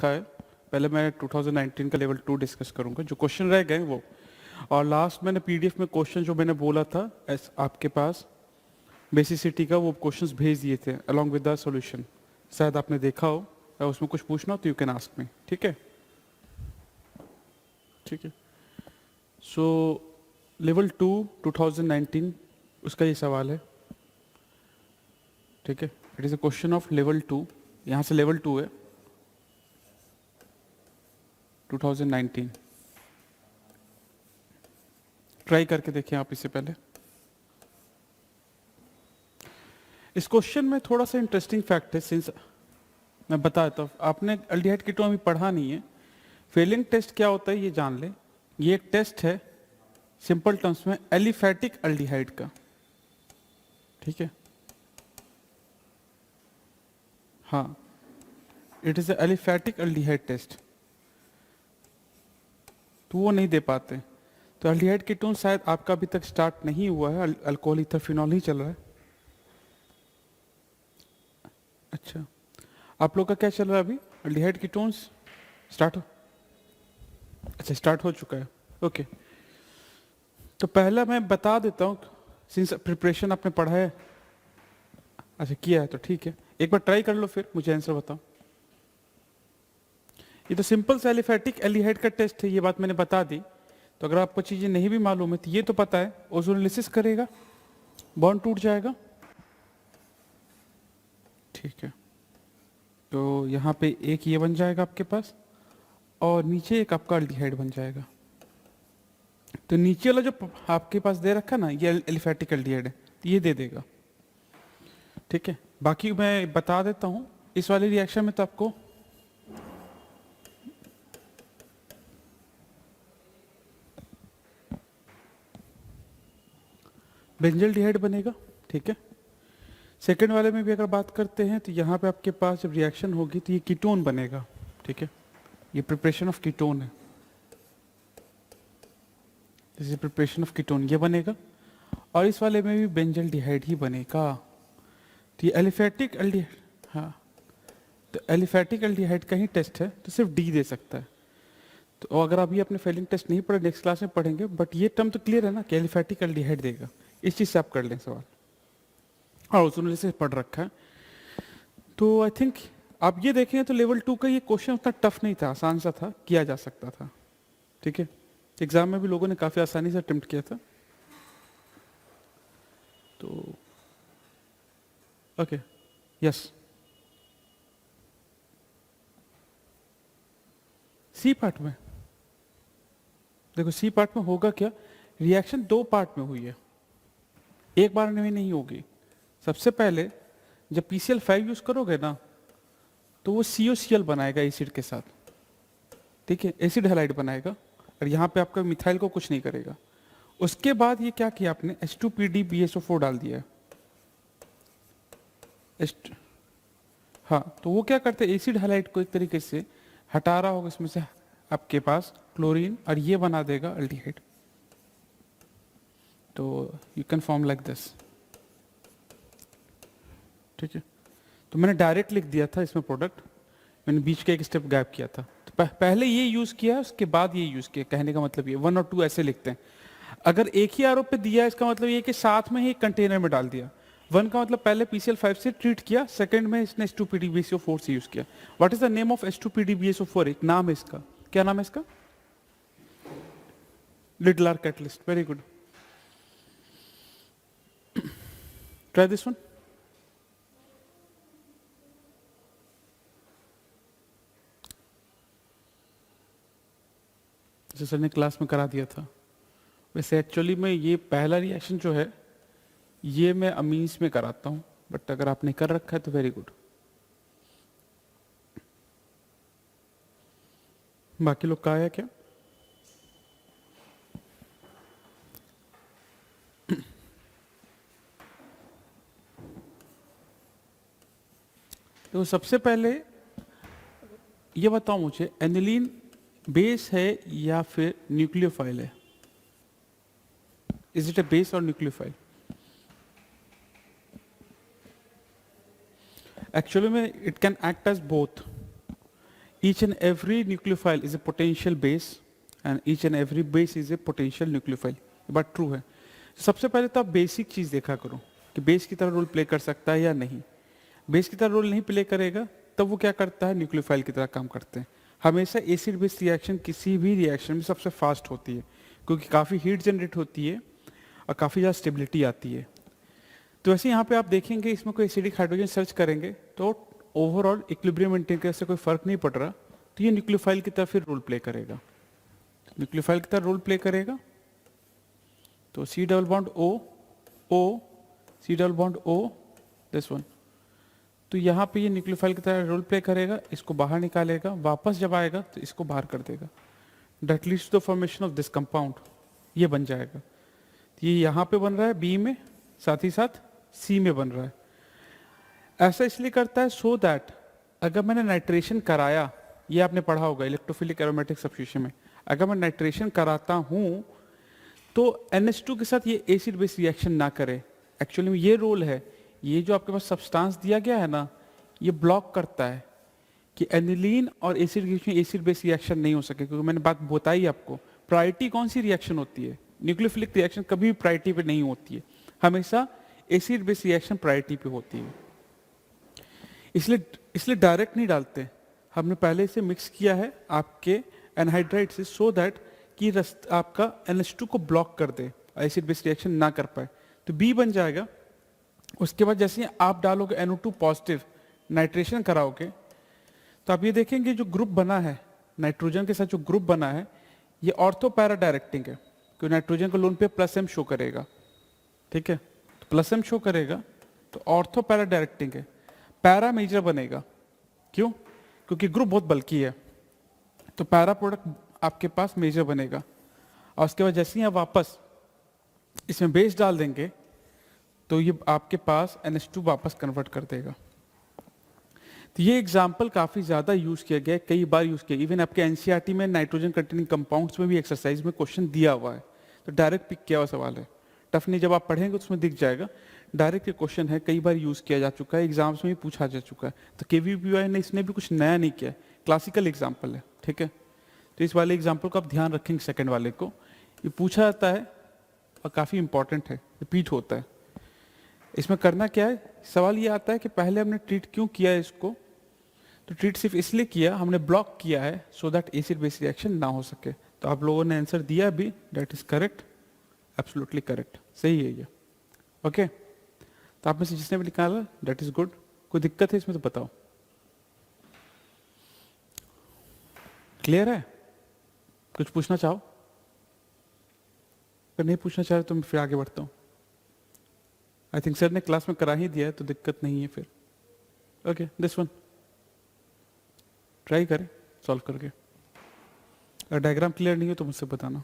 लिखा है। पहले मैं 2019 का लेवल 2 डिस्कस करूंगा, जो क्वेश्चन रह गए वो, और लास्ट मैंने पीडीएफ में क्वेश्चन जो मैंने बोला था आपके पास बेसिसिटी का, वो क्वेश्चंस भेज दिए थे अलॉन्ग विद द सॉल्यूशन। शायद आपने देखा हो, या उसमें कुछ पूछना हो तो यू कैन आस्क मी। ठीक है, ठीक है। सो लेवल 2 2019 उसका ये सवाल है। ठीक है, it is a question of level 2, यहाँ से लेवल 2 है 2019। ट्राई करके देखें आप इससे पहले। इस क्वेश्चन में थोड़ा सा इंटरेस्टिंग फैक्ट है, सिंस मैं बता देता हूँ, आपने अल्डिहाइड कीटोन अभी पढ़ा नहीं है। फेलिंग टेस्ट क्या होता है ये जान ले। ये एक टेस्ट है सिंपल टर्म्स में एलिफैटिक अल्डिहाइड का। ठीक है, हाँ, it is aliphatic aldehyde test. तो वो नहीं दे पाते। तो अल्डिहाइड कीटोन शायद आपका अभी तक स्टार्ट नहीं हुआ है, अल्कोहल ईथर फिनॉल ही चल रहा है। अच्छा, आप लोग का क्या चल रहा है अभी? अल्डिहाइड कीटोन्स स्टार्ट हो, अच्छा स्टार्ट हो चुका है। ओके, तो पहला मैं बता देता हूँ, सिंस प्रिपरेशन आपने पढ़ा है, अच्छा किया है तो ठीक है, एक बार ट्राई कर लो फिर मुझे आंसर बताओ। ये तो सिंपल सा एलिफैटिक एल्डिहाइड का टेस्ट है, ये बात मैंने बता दी। तो अगर आपको चीजें नहीं भी मालूम है तो ये तो पता है, ओजोनोलिसिस करेगा, बॉन्ड टूट जाएगा। ठीक है, तो यहाँ पे एक ये बन जाएगा आपके पास, और नीचे एक आपका अल्डिहाइड बन जाएगा। तो नीचे वाला जो आपके पास दे रखा ना, ये एलिफैटिक अल्डिहाइड है, तो ये दे देगा। ठीक है, बाकी मैं बता देता हूँ इस वाले रिएक्शन में तो आपको बेंजल्डिहाइड बनेगा। ठीक है, सेकेंड वाले में भी अगर बात करते हैं तो यहाँ पे आपके पास जब रिएक्शन होगी तो ये कीटोन बनेगा। ठीक है, ये प्रिपरेशन ऑफ कीटोन है, this is preparation of ketone, ये बनेगा। और इस वाले में भी बेंजल्डिहाइड ही बनेगा। तो ये एलिफैटिक अल्डिहाइड, हाँ, तो एलिफैटिक अल्डिहाइड का ही टेस्ट है, तो सिर्फ डी दे सकता है। तो अगर अभी अपने फेलिंग टेस्ट नहीं पढ़े, नेक्स्ट क्लास में पढ़ेंगे, बट ये टर्म तो क्लियर है ना कि एलिफैटिक अल्डिहाइड देगा। इस चीज से आप कर लें सवाल, और ओजोनोलिसिस पढ़ रखा है। तो आई थिंक आप ये देखें तो लेवल 2 का ये क्वेश्चन उतना टफ नहीं था, आसान सा था, किया जा सकता था। ठीक है, एग्जाम में भी लोगों ने काफी आसानी से अटेम्प्ट किया था। तो ओके, यस, सी पार्ट में देखो, सी पार्ट में होगा क्या, रिएक्शन दो पार्ट में हुई है, एक बार में नहीं होगी। सबसे पहले जब PCl5 यूज करोगे ना, तो वो COCl बनाएगा एसिड के साथ। ठीक है, एसिड हैलाइड बनाएगा, और यहाँ पे आपका मिथाइल को कुछ नहीं करेगा। उसके बाद ये क्या किया आपने, H2PDBSO4 डाल दिया है। हाँ, तो वो क्या करते हैं, एसिड हैलाइड को एक तरीके से हटा रहा होगा इसमें से आपके पास क्लोरीन, और ये बना देगा अल्डिहाइड। तो you can form like this. ठीक है, तो मैंने डायरेक्ट लिख दिया था इसमें प्रोडक्ट, मैंने बीच का एक स्टेप गैप किया था। तो पहले ये यूज किया, उसके बाद ये यूज किया। कहने का मतलब ये 1 और 2 ऐसे लिखते हैं। अगर एक ही आरोप पे दिया, इसका मतलब ये कि साथ में ही कंटेनर में डाल दिया। 1 का मतलब पहले PCl5 से ट्रीट किया, सेकंड में इसने H2PDBSO4 से यूज किया। What is the name of H2PDBSO4? एक नाम है इसका, क्या नाम है इसका? Little R catalyst, very good. Try this one. जैसे सर ने क्लास में करा दिया था। वैसे एक्चुअली में ये पहला रिएक्शन जो है ये मैं अमीन्स में कराता हूँ, बट अगर आपने कर रखा है तो वेरी गुड। बाकी लोग का आया क्या? तो सबसे पहले ये बताओ मुझे, एनिलीन बेस है या फिर न्यूक्लियोफाइल है? इज इट ए बेस और न्यूक्लियोफाइल? एक्चुअली में it can act as both. each and every nucleophile is a potential base and each and every base is a potential nucleophile. ये बात true है. सबसे पहले तो आप बेसिक चीज देखा करो कि बेस की तरह रोल प्ले कर सकता है या नहीं. बेस की तरह रोल नहीं प्ले करेगा तब वो क्या करता है, न्यूक्लियोफाइल की तरह काम करते हैं. हमेशा एसिड बेस रिएक्शन किसी भी रिएक्शन में सबसे फास्ट होती है क्योंकि काफ़ी हीट जनरेट होती है और काफ़ी ज़्यादा स्टेबिलिटी आती है. तो वैसे यहाँ पे आप देखेंगे इसमें कोई एसिडिक हाइड्रोजन सर्च करेंगे तो ओवरऑल इक्विलिब्रियम मेंटेन करने से कोई फर्क नहीं पड़ रहा, तो ये न्यूक्लियोफाइल की तरह फिर रोल प्ले करेगा. न्यूक्लियोफाइल की तरह रोल प्ले करेगा तो C double bond O O C double bond O this one. तो यहाँ पे ये न्यूक्लियोफाइल की तरह रोल प्ले करेगा, इसको बाहर निकालेगा, वापस जब आएगा तो इसको बाहर कर देगा. That leads to the formation of this compound. ये बन जाएगा. ये यहाँ पे बन रहा है बी में, साथ ही साथ सी में बन रहा है. ऐसा इसलिए करता है सो दैट अगर मैंने नाइट्रेशन कराया, ये आपने पढ़ा होगा इलेक्ट्रोफिलिक एरोमेटिक सब्स्टिट्यूशन में, अगर मैं नाइट्रेशन कराता हूँ तो NH2 के साथ ये एसिड बेस रिएक्शन ना करे. एक्चुअली में ये रोल है, ये जो आपके पास सब्सटेंस दिया गया है ना, ये ब्लॉक करता है कि एनिलीन और एसिड के बीच में एसिड बेस रिएक्शन नहीं हो सके. क्योंकि मैंने बात बताई आपको, प्रायोरिटी कौन सी रिएक्शन होती है, न्यूक्लियोफिलिक रिएक्शन कभी भी प्रायोरिटी पे नहीं होती है, हमेशा एसिड बेस रिएक्शन प्रायोरिटी पे होती है. इसलिए डायरेक्ट नहीं डालते, हमने पहले से मिक्स किया है आपके एनहाइड्राइड से सो दैट कि आपका NH2 को ब्लॉक कर दे, एसिड बेस रिएक्शन ना कर पाए. तो बी बन जाएगा. उसके बाद जैसे आप डालोगे NO2 पॉजिटिव, नाइट्रेशन कराओगे, तो आप ये देखेंगे जो ग्रुप बना है नाइट्रोजन के साथ, जो ग्रुप बना है ये ऑर्थो पैरा डायरेक्टिंग है क्योंकि नाइट्रोजन को लोन पे प्लस एम शो करेगा. ठीक है, तो प्लस एम शो करेगा तो ऑर्थो पैरा डायरेक्टिंग है. पैरा मेजर बनेगा, क्यों? क्योंकि ग्रुप बहुत बल्की है, तो पैरा प्रोडक्ट आपके पास मेजर बनेगा. और उसके बाद जैसे ही आप वापस इसमें बेस डाल देंगे तो ये आपके पास NH2 वापस कन्वर्ट कर देगा. तो ये एग्जाम्पल काफ़ी ज़्यादा यूज़ किया गया है, कई बार यूज़ किया. इवन आपके NCERT में नाइट्रोजन कंटेनिंग कंपाउंड्स में भी एक्सरसाइज में क्वेश्चन दिया हुआ है, तो डायरेक्ट पिक किया हुआ सवाल है. टफ नहीं, जब आप पढ़ेंगे उसमें दिख जाएगा. डायरेक्ट ये क्वेश्चन है, कई बार यूज़ किया जा चुका है, एग्जाम्स में भी पूछा जा चुका है. तो KVPY ने इसने भी कुछ नया नहीं किया, क्लासिकल एग्जाम्पल है. ठीक है, तो इस वाले एग्जाम्पल को आप ध्यान रखेंगे. सेकेंड वाले को ये पूछा जाता है और काफ़ी इंपॉर्टेंट है, रिपीट होता है. इसमें करना क्या है, सवाल ये आता है कि पहले हमने ट्रीट क्यों किया है इसको. तो ट्रीट सिर्फ इसलिए किया, हमने ब्लॉक किया है so that acid base reaction ना हो सके. तो आप लोगों ने आंसर दिया भी, that is correct, absolutely correct, सही है ये. ओके, तो आप में से जिसने भी निकाला दैट इज गुड. कोई दिक्कत है इसमें तो बताओ. क्लियर है? कुछ पूछना चाहो? अगर नहीं पूछना चाहे तो मैं फिर आगे बढ़ता हूँ. आई थिंक सर ने क्लास में करा ही दिया है तो दिक्कत नहीं है फिर. ओके, दिस वन ट्राई करें सॉल्व करके. अगर डायग्राम क्लियर नहीं हो तो मुझसे बताना.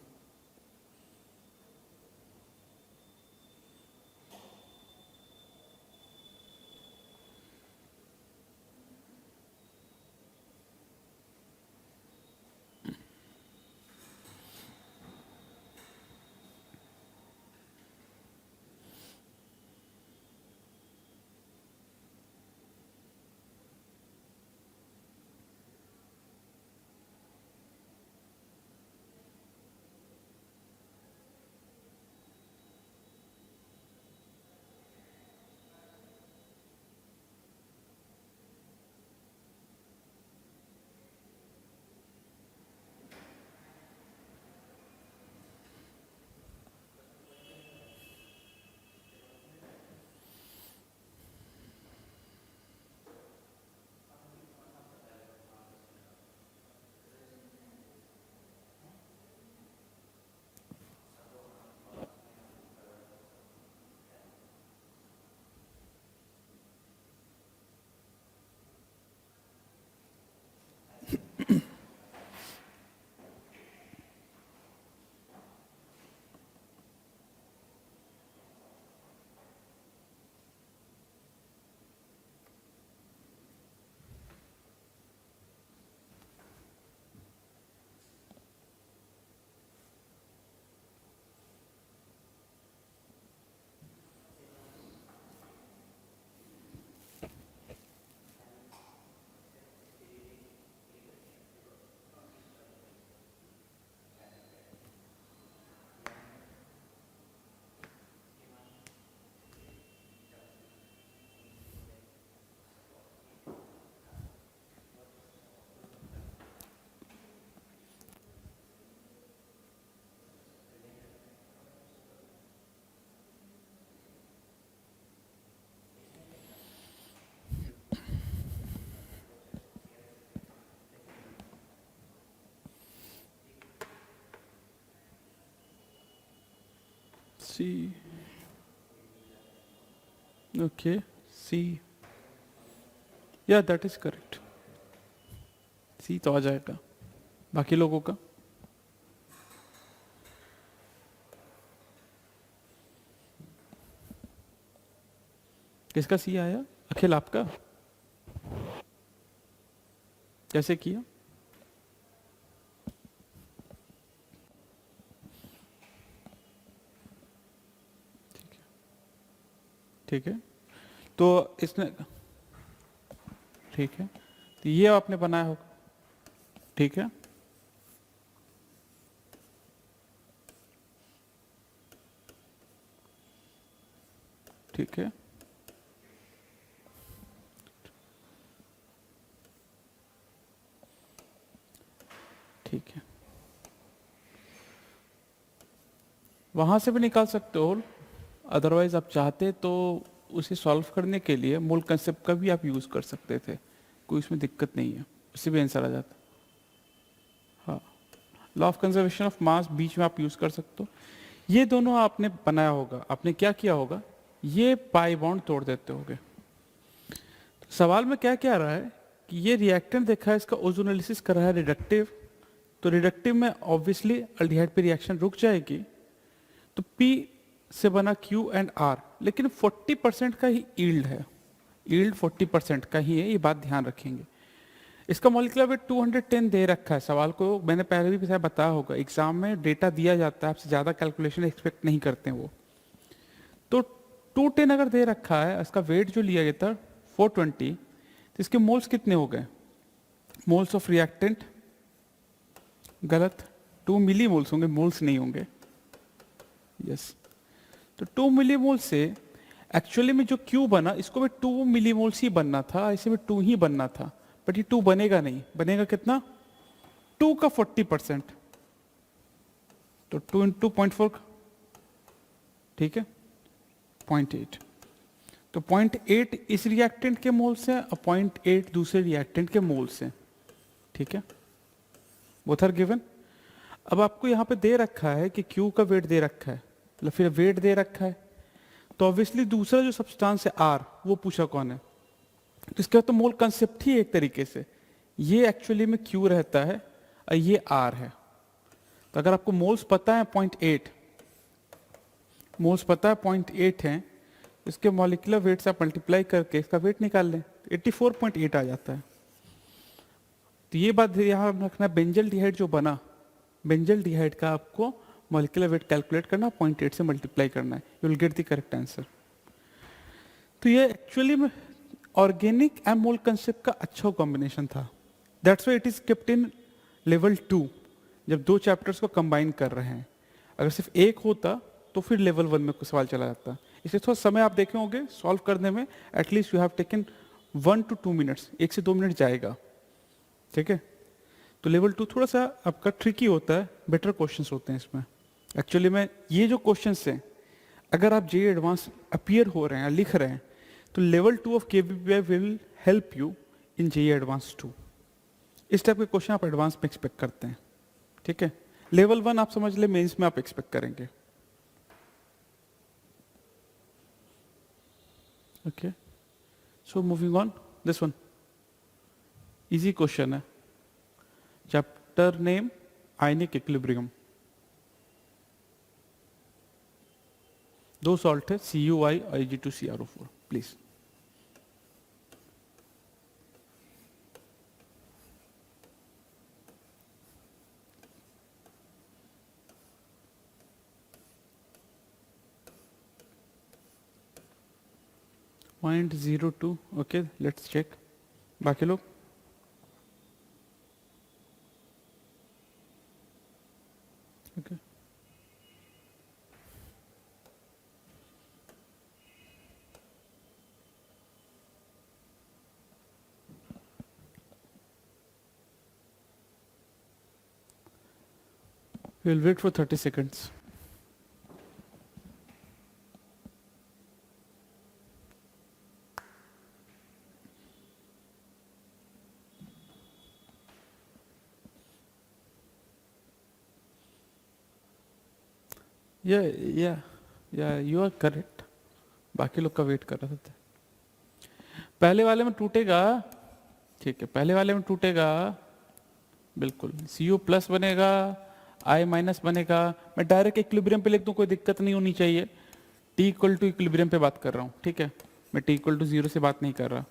सी, ओके, सी, या दैट इज करेक्ट, सी तो आ जाएगा। बाकी लोगों का किसका सी आया? अखिल आपका कैसे किया? ठीक है, तो इसने, ठीक है, तो ये आपने बनाया होगा, ठीक है, ठीक है, ठीक है, वहां से भी निकाल सकते हो। अदरवाइज आप चाहते तो उसे सॉल्व करने के लिए मूल कंसेप्ट का भी आप यूज कर सकते थे, कोई इसमें दिक्कत नहीं है, उससे भी आंसर आ जाता। हाँ, law of conservation of mass बीच में आप यूज कर सकते हो। ये दोनों आपने बनाया होगा, आपने क्या किया होगा, ये पाई बॉन्ड तोड़ देते होगे। सवाल में क्या क्या आ रहा है कि ये रिएक्टेंट देखा है, इसका ओजोनोलिसिस कर रहा है रिडक्टिव, तो रिडक्टिव में ऑब्वियसली अल्डिहाइड पे रिएक्शन रुक जाएगी, तो P से बना Q एंड R, लेकिन 40% का ही यील्ड है, यील्ड 40% का ही है, ये बात ध्यान रखेंगे। इसका मॉलिक्यूलर वेट 210 दे रखा है, सवाल को मैंने पहले भी शायद बताया होगा, एग्जाम में डेटा दिया जाता है, आपसे ज़्यादा कैलकुलेशन एक्सपेक्ट नहीं करते हैं वो। तो 210 अगर दे रखा है, इसका वेट जो लिया गया था 420, तो इसके मोल्स कितने हो गए? मोल्स ऑफ रिएक्टेंट, गलत, 2 मिली मोल्स होंगे, मोल्स नहीं होंगे। यस, तो 2 मिलीमोल से एक्चुअली में जो Q बना, इसको भी 2 मिलीमोल्स ही बनना था, इसे भी 2 ही बनना था, बट ये 2 बनेगा नहीं, बनेगा कितना? 2 का 40%, तो 2 इंटू 0.4, ठीक है, 0.8, तो 0.8 इस रिएक्टेंट के मोल से और 0.8 दूसरे रिएक्टेंट के मोल से, ठीक है, बोथ आर गिवन। अब आपको यहाँ पे दे रखा है कि Q का वेट दे रखा है, मतलब फिर वेट दे रखा है, तो ऑब्वियसली दूसरा जो सब्सटेंस है R, वो पूछा कौन है, तो इसका तो मोल कंसेप्ट ही एक तरीके से, ये एक्चुअली में Q रहता है और ये R है। तो अगर आपको मोल्स पता है 0.8, मोल्स पता है 0.8 है, इसके मॉलिक्यूलर वेट से आप मल्टीप्लाई करके इसका वेट निकाल लें, 84.8 आ जाता है। तो ये बात यहाँ रखना, बेंजल डिहाइड जो बना, बेंजल डिहाइड का आपको मॉलिक्यूलर वेट कैलकुलेट करना, 0.8 से मल्टीप्लाई करना है, you will get the correct answer. तो ये एक्चुअली में ऑर्गेनिक एंड मोल कंसेप्ट का अच्छा कॉम्बिनेशन था, that's why it is kept in level 2, जब दो चैप्टर्स को कंबाइन कर रहे हैं। अगर सिर्फ एक होता तो फिर लेवल 1 में सवाल चला जाता, इसलिए थोड़ा समय आप देखे होंगे सॉल्व करने में, at least you have taken 1 to 2 minutes, 1 से 2 मिनट जाएगा, ठीक है। तो लेवल 2 थोड़ा सा आपका ट्रिकी होता है, बेटर क्वेश्चंस होते हैं इसमें। एक्चुअली में ये जो क्वेश्चंस हैं, अगर आप जेईई एडवांस अपीयर हो रहे हैं, लिख रहे हैं, तो level 2 of KVPY will help you in JEE advance 2। इस टाइप के क्वेश्चन आप एडवांस में एक्सपेक्ट करते हैं, ठीक है। लेवल 1 आप समझ ले, मेंस में आप एक्सपेक्ट करेंगे, okay. So moving on, this one easy question है, चैप्टर नेम आयनिक इक्विलिब्रियम, दो सॉल्ट है CuI Ag2CrO4, please. .02, okay, let's check. बाकी लोग okay, we'll wait for 30 seconds. Yeah, yeah, yeah you are correct, बाकी लोग का wait कर रहा था। पहले वाले में टूटेगा, ठीक है, पहले वाले में टूटेगा बिल्कुल, Cu प्लस बनेगा, I माइनस बनेगा। मैं डायरेक्ट इक्विलिब्रियम पे लिख दूं, कोई दिक्कत नहीं होनी चाहिए। T इक्वल टू इक्विलिब्रियम पे बात कर रहा हूँ, ठीक है, मैं T इक्वल टू 0 से बात नहीं कर रहा।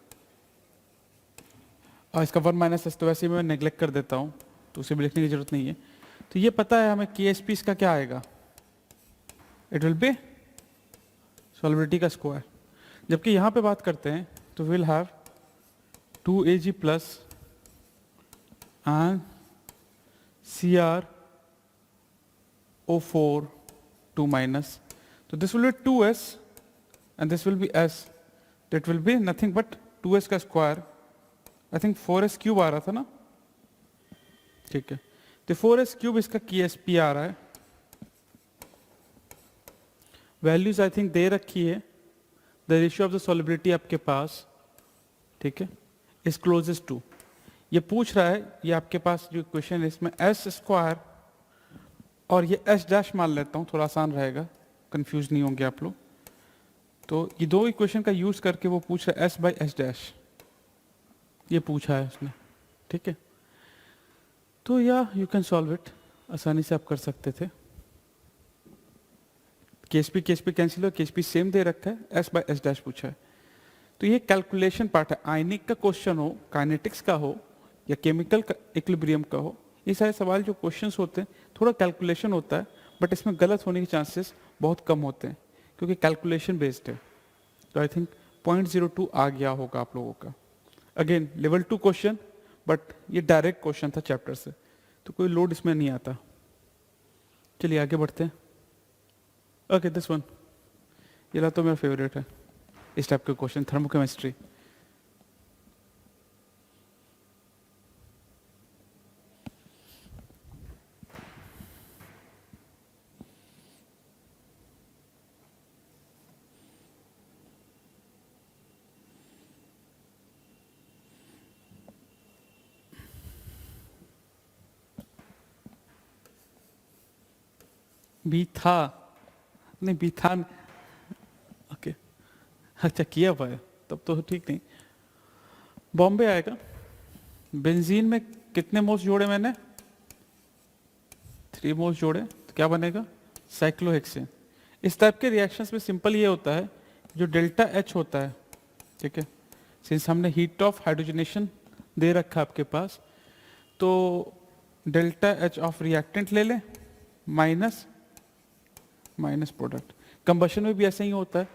और इसका 1 माइनस एस तो वैसे ही मैं नेग्लेक्ट कर देता हूँ, तो उसे भी लिखने की जरूरत नहीं है। तो ये पता है हमें KSP इसका क्या आएगा, इट विल बी सॉल्युबिलिटी का स्क्वायर। जबकि यहाँ पे बात करते हैं तो will have 2Ag plus and CrO4 2 minus. So this will be 2s and this will be s. That will be nothing but 2s का square. I think 4s cube आ रहा था ना, ठीक है, तो 4s cube इसका KSP आ रहा है। वैल्यूज आई थिंक दे रखी है, the ratio of the solubility आपके पास, ठीक है, इज क्लोजेस्ट टू। ये पूछ रहा है, ये आपके पास जो क्वेश्चन है इसमें एस स्क्वायर और ये एस डैश मान लेता हूँ, थोड़ा आसान रहेगा, कंफ्यूज नहीं होंगे आप लोग। तो ये दो इक्वेशन का यूज करके वो पूछ रहा है एस बाई एस डैश, ये पूछा है उसने, ठीक है। तो या यू कैन सॉल्व इट, आसानी से आप कर सकते थे। केएसपी कैंसिल हो, केएसपी सेम दे रखा है, एस बाई एस डैश पूछा है। तो ये कैलकुलेशन पार्ट है, आयनिक का क्वेश्चन हो, काइनेटिक्स का हो या केमिकल का इक्विलिब्रियम का हो, ये सारे सवाल जो क्वेश्चंस होते हैं थोड़ा कैलकुलेशन होता है, बट इसमें गलत होने के चांसेस बहुत कम होते हैं क्योंकि कैलकुलेशन बेस्ड है। तो आई थिंक 0.02 आ गया होगा आप लोगों का। अगेन लेवल 2 क्वेश्चन, बट ये डायरेक्ट क्वेश्चन था चैप्टर से, तो कोई लोड इसमें नहीं आता। चलिए आगे बढ़ते हैं। ओके, दिस वन, ये तो मेरा फेवरेट है इस टाइप के क्वेश्चन, थर्मोकेमिस्ट्री। भी था नहीं, भी था, ओके, अच्छा किया हुआ है तब तो ठीक नहीं। बॉम्बे आएगा, बेंजीन में कितने मोल्स जोड़े मैंने, 3 मोल्स जोड़े, तो क्या बनेगा, साइक्लोहेक्सेन। इस टाइप के रिएक्शंस में सिंपल ये होता है, जो डेल्टा एच होता है, ठीक है, सिंस हमने हीट ऑफ हाइड्रोजनेशन दे रखा आपके पास, तो डेल्टा एच ऑफ रिएक्टेंट ले लें माइनस प्रोडक्ट। कंबशन में भी ऐसा ही होता है,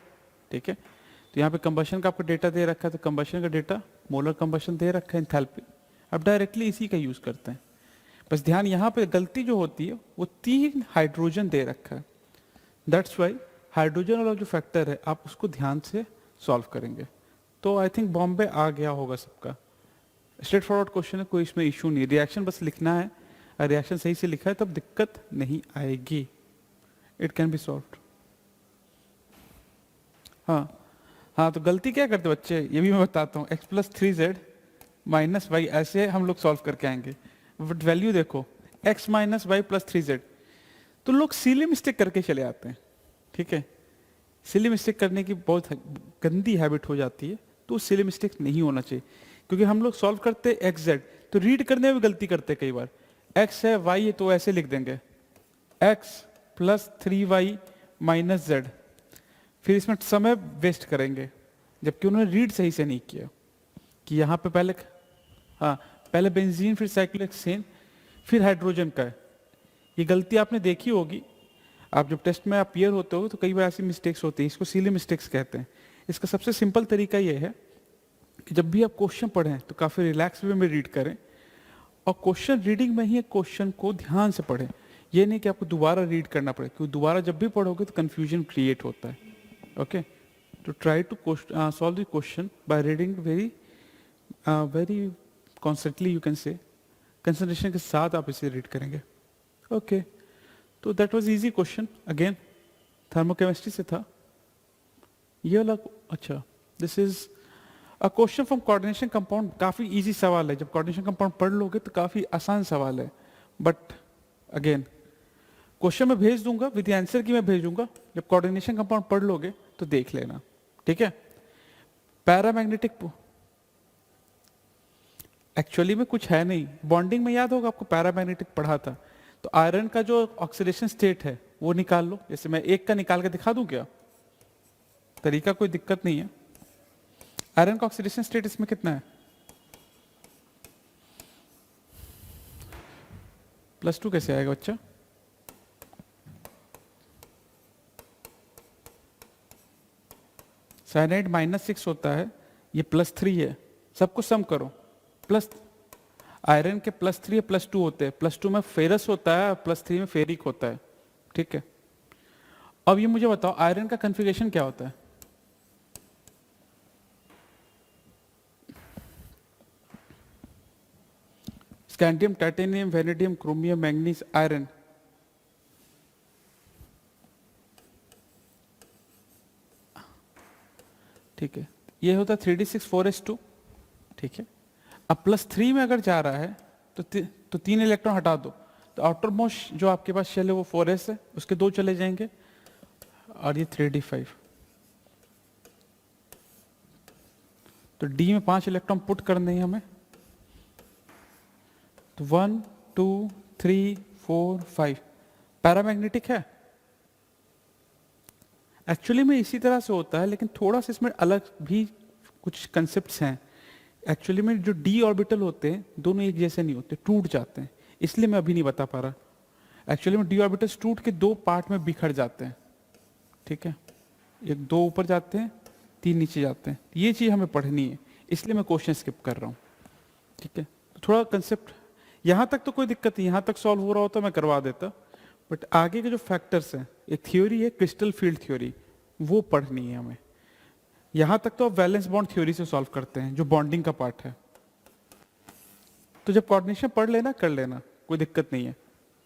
ठीक है। तो यहाँ पे कंबशन का आपको डेटा दे रखा है, तो कंबशन का डेटा, मोलर कंबशन दे रखा है, एंथैल्पी, अब डायरेक्टली इसी का यूज करते हैं। बस ध्यान यहाँ पे गलती जो होती है वो 3 हाइड्रोजन दे रखा है, दैट्स वाई हाइड्रोजन वाला जो फैक्टर है आप उसको ध्यान से सॉल्व करेंगे। तो आई थिंक बॉम्बे आ गया होगा सबका, स्ट्रेट फॉरवर्ड क्वेश्चन है, कोई इसमें इशू नहीं, रिएक्शन बस लिखना है, अगर रिएक्शन सही से लिखा है तब दिक्कत नहीं आएगी, इट कैन बी सॉल्व्ड। हाँ, तो गलती क्या करते बच्चे, ये भी मैं बताता हूँ, x plus 3z minus Y, ऐसे हम लोग सॉल्व करके आएंगे, बट वैल्यू देखो x minus y plus 3z, तो लोग सिली मिस्टेक करके चले आते हैं, ठीक है। सिली मिस्टेक करने की बहुत गंदी हैबिट हो जाती है, तो सिली मिस्टेक नहीं होना चाहिए, क्योंकि हम लोग सॉल्व करते हैं xz, तो रीड करने में भी गलती करते हैं कई बार, x है y है तो ऐसे लिख देंगे x plus 3y minus z, फिर इसमें समय वेस्ट करेंगे, जबकि उन्होंने रीड सही से नहीं किया कि यहाँ पे पहले बेंजीन फिर साइक्लोहेक्सेन फिर हाइड्रोजन का है। ये गलती आपने देखी होगी, आप जब टेस्ट में अपीयर होते हो तो कई बार ऐसी मिस्टेक्स होती हैं, इसको सिली मिस्टेक्स कहते हैं। इसका सबसे सिंपल तरीका ये है कि जब भी आप क्वेश्चन पढ़ें तो काफ़ी रिलैक्स वे में रीड करें, और क्वेश्चन रीडिंग में ही क्वेश्चन को ध्यान से पढ़ें, ये नहीं कि आपको दोबारा रीड करना पड़े, क्योंकि दोबारा जब भी पढ़ोगे तो कन्फ्यूजन क्रिएट होता है। ओके, तो try to solve the question by reading very concentratedly, you can say concentration के साथ आप इसे रीड करेंगे। ओके, तो that was easy question, again thermochemistry से था ये वाला। अच्छा, this is a question from coordination compound, काफी इजी सवाल है, जब कोऑर्डिनेशन कंपाउंड पढ़ लोगे तो काफी आसान सवाल है, बट अगेन क्वेश्चन में भेज दूंगा, विद आंसर की मैं भेजूंगा, जब कोऑर्डिनेशन कंपाउंड पढ़ लोगे तो देख लेना, ठीक है। पैरामैग्नेटिक एक्चुअली में कुछ है नहीं, बॉन्डिंग में याद होगा आपको पैरामैग्नेटिक पढ़ा था। तो आयरन का जो ऑक्सीडेशन स्टेट है वो निकाल लो, जैसे मैं एक का निकाल के दिखा दूं क्या, तरीका कोई दिक्कत नहीं है। आयरन का ऑक्सीडेशन स्टेट इसमें कितना है, +2 कैसे आएगा बच्चा, साइनाइड -6 होता है, ये +3 है, सबको सम करो, प्लस आयरन के +3 या +2 होते हैं, +2 में फेरस होता है, +3 में फेरिक होता है, ठीक है। अब ये मुझे बताओ आयरन का कन्फिगरेशन क्या होता है, scandium, titanium, vanadium, chromium, manganese, iron, ठीक है। ये होता है 3d6 4s2, ठीक है। अब +3 में अगर जा रहा है तो 3 इलेक्ट्रॉन हटा दो, तो आउटर मोस्ट जो आपके पास शेल है वो 4s है, उसके 2 चले जाएंगे, और ये 3d5, तो d में 5 इलेक्ट्रॉन पुट करने हैं हमें, तो 1 2 3 4 5 पैरामैग्नेटिक है। एक्चुअली में इसी तरह से होता है, लेकिन थोड़ा सा इसमें अलग भी कुछ कंसेप्ट्स हैं। एक्चुअली में जो d ऑर्बिटल होते हैं दोनों एक जैसे नहीं होते, टूट जाते हैं, इसलिए मैं अभी नहीं बता पा रहा। एक्चुअली में d ऑर्बिटल्स टूट के 2 पार्ट में बिखर जाते हैं, ठीक है, एक 2 ऊपर जाते हैं, 3 नीचे जाते हैं, ये चीज़ हमें पढ़नी है, इसलिए मैं क्वेश्चन स्किप कर रहा हूँ, ठीक है। तो थोड़ा कंसेप्ट यहाँ तक तो कोई दिक्कत नहीं, यहाँ तक सॉल्व हो रहा होता मैं करवा देता, बट आगे के जो फैक्टर्स हैं, एक थ्योरी है क्रिस्टल फील्ड थ्योरी, वो पढ़नी है हमें। यहाँ तक तो आप वैलेंस बॉन्ड थ्योरी से सॉल्व करते हैं, जो बॉन्डिंग का पार्ट है, तो जब कोऑर्डिनेशन पढ़ लेना कर लेना, कोई दिक्कत नहीं है,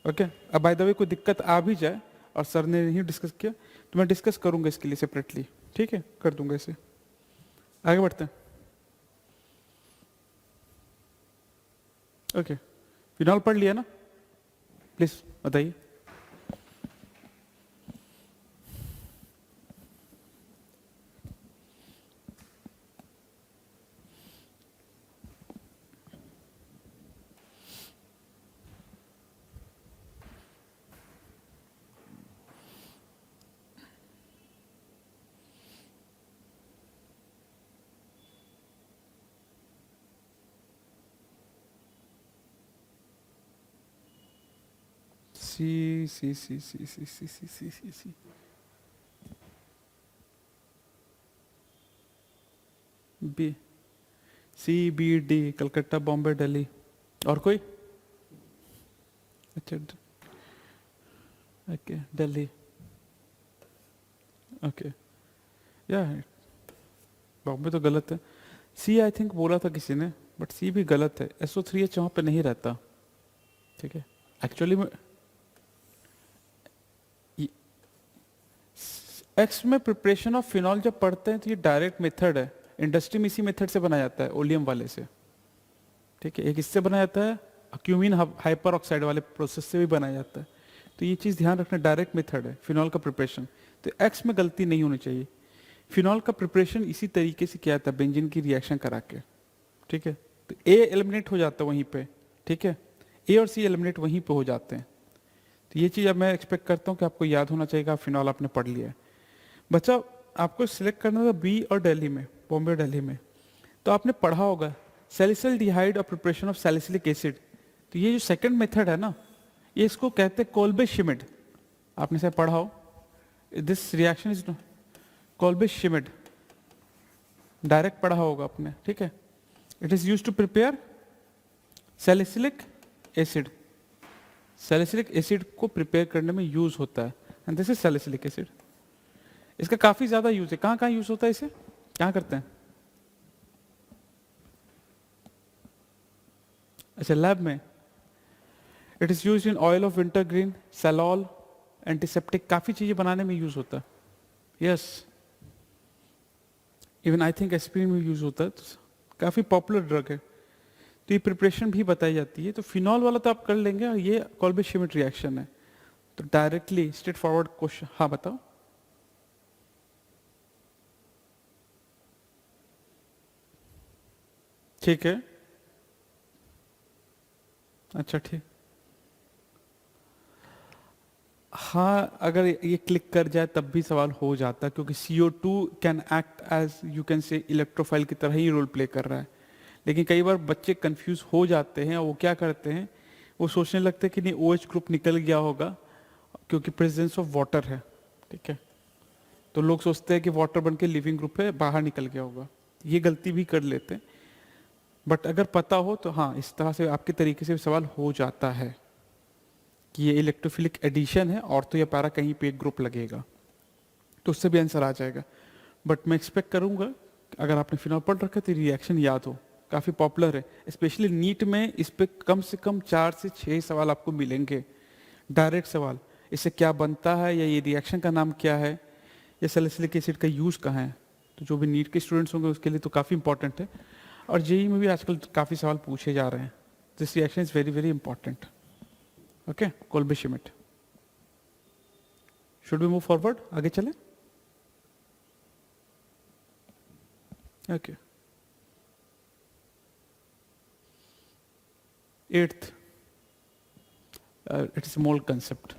ओके। अब बाय द वे कोई दिक्कत आ भी जाए और सर ने नहीं डिस्कस किया तो मैं डिस्कस करूंगा इसके लिए सेपरेटली, ठीक है, कर दूंगा इसे। आगे बढ़ते हैं, ओके। फिनॉल पढ़ लिया ना, प्लीज बताइए। C C C C C C C C C C B C B D, Calcutta, Bombay, Delhi, और कोई, अच्छा ओके, दिल्ली, ओके, या बॉम्बे तो गलत है। सी आई थिंक बोला था किसी ने, बट सी भी गलत है, SO3H वहाँ पे नहीं रहता, ठीक है। एक्चुअली में एक्स में प्रिपरेशन ऑफ फिनॉल जब पढ़ते हैं तो ये डायरेक्ट मेथड है, इंडस्ट्री में इसी मेथड से बनाया जाता है, ओलियम वाले से, ठीक है। एक इससे बनाया जाता है, क्यूमीन हाइपर ऑक्साइड वाले प्रोसेस से भी बनाया जाता है, तो ये चीज़ ध्यान रखना, डायरेक्ट मेथड है फिनॉल का प्रिपरेशन, तो एक्स में गलती नहीं होनी चाहिए। फिनॉल का प्रिपरेशन इसी तरीके से किया जाता है, बेंजीन की रिएक्शन करा के, ठीक है। तो ए एलिमिनेट हो जाता है वहीं पे, ठीक है, ए और सी एलिमिनेट वहीं पे हो जाते हैं। तो ये चीज़ अब मैं एक्सपेक्ट करता हूँ कि आपको याद होना चाहिए, फिनॉल आपने पढ़ लिया है। बच्चा आपको सिलेक्ट करना था बी और दिल्ली में, बॉम्बे और दिल्ली में, तो आपने पढ़ा होगा सैलिसिल्डिहाइड और प्रिपरेशन ऑफ सैलिसिलिक एसिड। तो ये जो सेकंड मेथड है ना, ये इसको कहते हैं कोल्बे शिमिड, आपने शायद पढ़ा हो, this reaction is Kolbe Schmitt, direct पढ़ा होगा आपने, ठीक है। It is used to prepare salicylic acid, salicylic acid को प्रिपेयर करने में यूज होता है, and this is salicylic acid. इसका काफी ज्यादा यूज है, कहाँ कहाँ यूज होता है इसे, क्या करते हैं, अच्छा लैब में। It is use in oil of wintergreen, salol, antiseptic, काफी चीजें बनाने में यूज होता है, yes. Even I think aspirin में यूज होता है, तो काफी पॉपुलर ड्रग है, तो ये प्रिपरेशन भी बताई जाती है। तो फिनॉल वाला तो आप कर लेंगे, और ये कोल्बे शिमिट रिएक्शन है, तो डायरेक्टली स्ट्रेट फॉरवर्ड क्वेश्चन, हाँ बताओ। ठीक है, अच्छा ठीक। हाँ, अगर ये क्लिक कर जाए तब भी सवाल हो जाता है, क्योंकि CO2 can act as, you can say, electrophile की तरह ही रोल प्ले कर रहा है। लेकिन कई बार बच्चे कंफ्यूज हो जाते हैं, और वो क्या करते हैं, वो सोचने लगते हैं कि नहीं OH ग्रुप निकल गया होगा क्योंकि प्रेजेंस ऑफ वाटर है, ठीक है। तो लोग सोचते हैं कि वाटर बन के लिविंग ग्रुप है, बाहर निकल गया होगा। ये गलती भी कर लेते हैं। बट अगर पता हो तो हाँ, इस तरह से आपके तरीके से सवाल हो जाता है कि ये इलेक्ट्रोफिलिक एडिशन है, और तो या पैरा कहीं पे एक ग्रुप लगेगा, तो उससे भी आंसर आ जाएगा। बट मैं एक्सपेक्ट करूंगा अगर आपने फिनॉल पढ़ रखा है तो रिएक्शन याद हो, काफ़ी पॉपुलर है, स्पेशली नीट में इस पे कम से कम 4 से 6 सवाल आपको मिलेंगे, डायरेक्ट सवाल। इससे क्या बनता है, या ये रिएक्शन का नाम क्या है, या सैलिसिलिक एसिड का यूज़ कहाँ है। तो जो भी नीट के स्टूडेंट्स होंगे उसके लिए तो काफ़ी इंपॉर्टेंट है। और जेई में भी आजकल काफ़ी सवाल पूछे जा रहे हैं। This reaction is very very important. Okay, Kolbe Schmitt. Should we move forward, आगे चले? Okay, 8th, it is mole concept.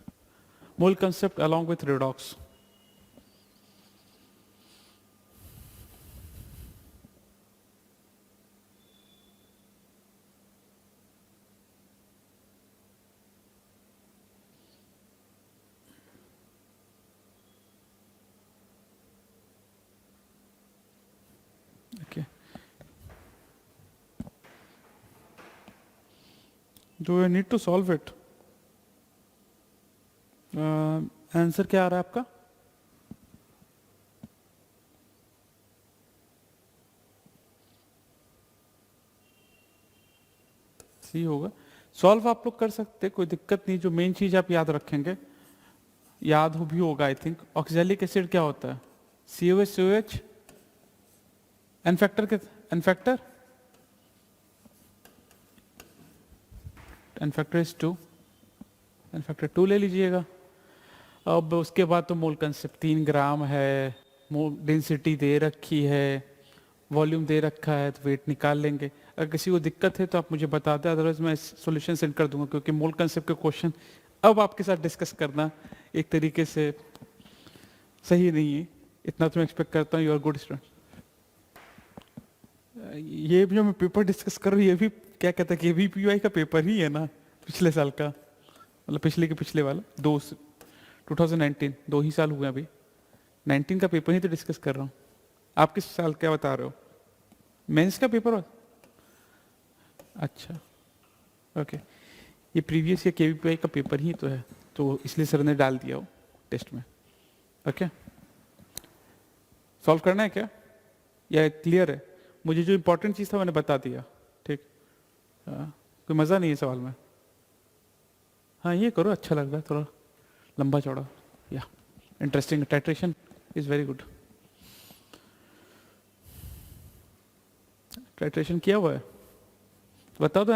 Mole concept along with redox. Okay. Do I need to solve it? Answer क्या आ रहा है आपका? सी होगा। Solve आप लोग कर सकते, कोई दिक्कत नहीं। जो मेन चीज आप याद रखेंगे, याद हो भी होगा आई थिंक, ऑक्सैलिक एसिड क्या होता है? COH एन फैक्टर के, n factor n factor is 2, n factor 2 ले लीजिएगा। अब उसके बाद तो मोल कंसेप्ट 3 ग्राम है, डेंसिटी दे रखी है, वॉल्यूम दे रखा है, तो वेट निकाल लेंगे। अगर किसी को दिक्कत है तो आप मुझे बता दें, अदरवाइज मैं सॉल्यूशन सेंड कर दूंगा, क्योंकि मोल कंसेप्ट के क्वेश्चन अब आपके साथ डिस्कस करना एक तरीके से सही नहीं है। इतना तो मैं एक्सपेक्ट करता हूँ, यू आर गुड स्टूडेंट। ये जो मैं पेपर डिस्कस कर रहा हूँ, ये भी क्या कहता है कि VPUI का पेपर ही है ना, पिछले साल का, मतलब पिछले के पिछले वाला 2019, 2 ही साल हुए अभी। 19 का पेपर ही तो डिस्कस कर रहा हूँ। आप किस साल क्या बता रहे हो? मेंस का पेपर? अच्छा, ओके। ये प्रीवियस या KVPI का पेपर ही तो है, तो इसलिए सर ने डाल दिया हो टेस्ट में। ओके, सॉल्व करना है क्या, या क्लियर है? मुझे जो इंपॉर्टेंट चीज़ था मैंने बता दिया, ठीक। कोई मज़ा नहीं है सवाल में? हाँ, ये करो, अच्छा लग रहा है, थोड़ा लंबा चौड़ा, या interesting. Titration is very good. Titration किया हुआ है? बताओ तो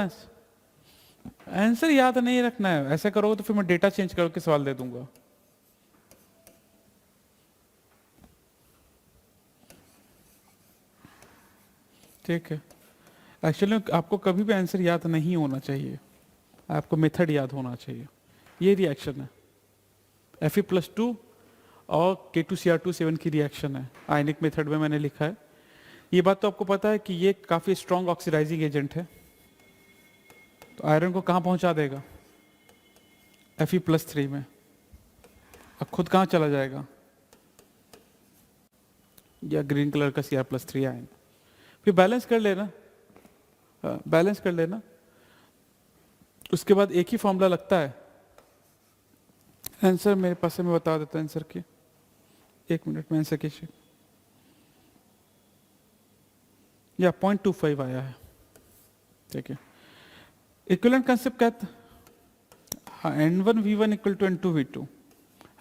आंसर याद नहीं रखना है। ऐसा करोगे तो फिर मैं डेटा चेंज करके सवाल दे दूंगा। ठीक है, एक्चुअली आपको कभी भी आंसर याद नहीं होना चाहिए, आपको मेथड याद होना चाहिए। ये रिएक्शन है Fe+2 और K2Cr2 7 की रिएक्शन है, आयनिक मेथड में मैंने लिखा है। ये बात तो आपको पता है कि ये काफ़ी स्ट्रॉन्ग ऑक्सीडाइजिंग एजेंट है, तो आयरन को कहाँ पहुँचा देगा? Fe+3 में। अब खुद कहाँ चला जाएगा? या ग्रीन कलर का Cr+3 आयन। फिर बैलेंस कर लेना, बैलेंस कर लेना। उसके बाद एक ही फॉर्मूला लगता है। आंसर मेरे पास है, मैं बता देता हूँ आंसर की, 1 मिनट में आंसर की। या 0.25 आया है, ठीक है। इक्विवेलेंट कंसेप्ट कहता है, हाँ, N1V1 = N2V2।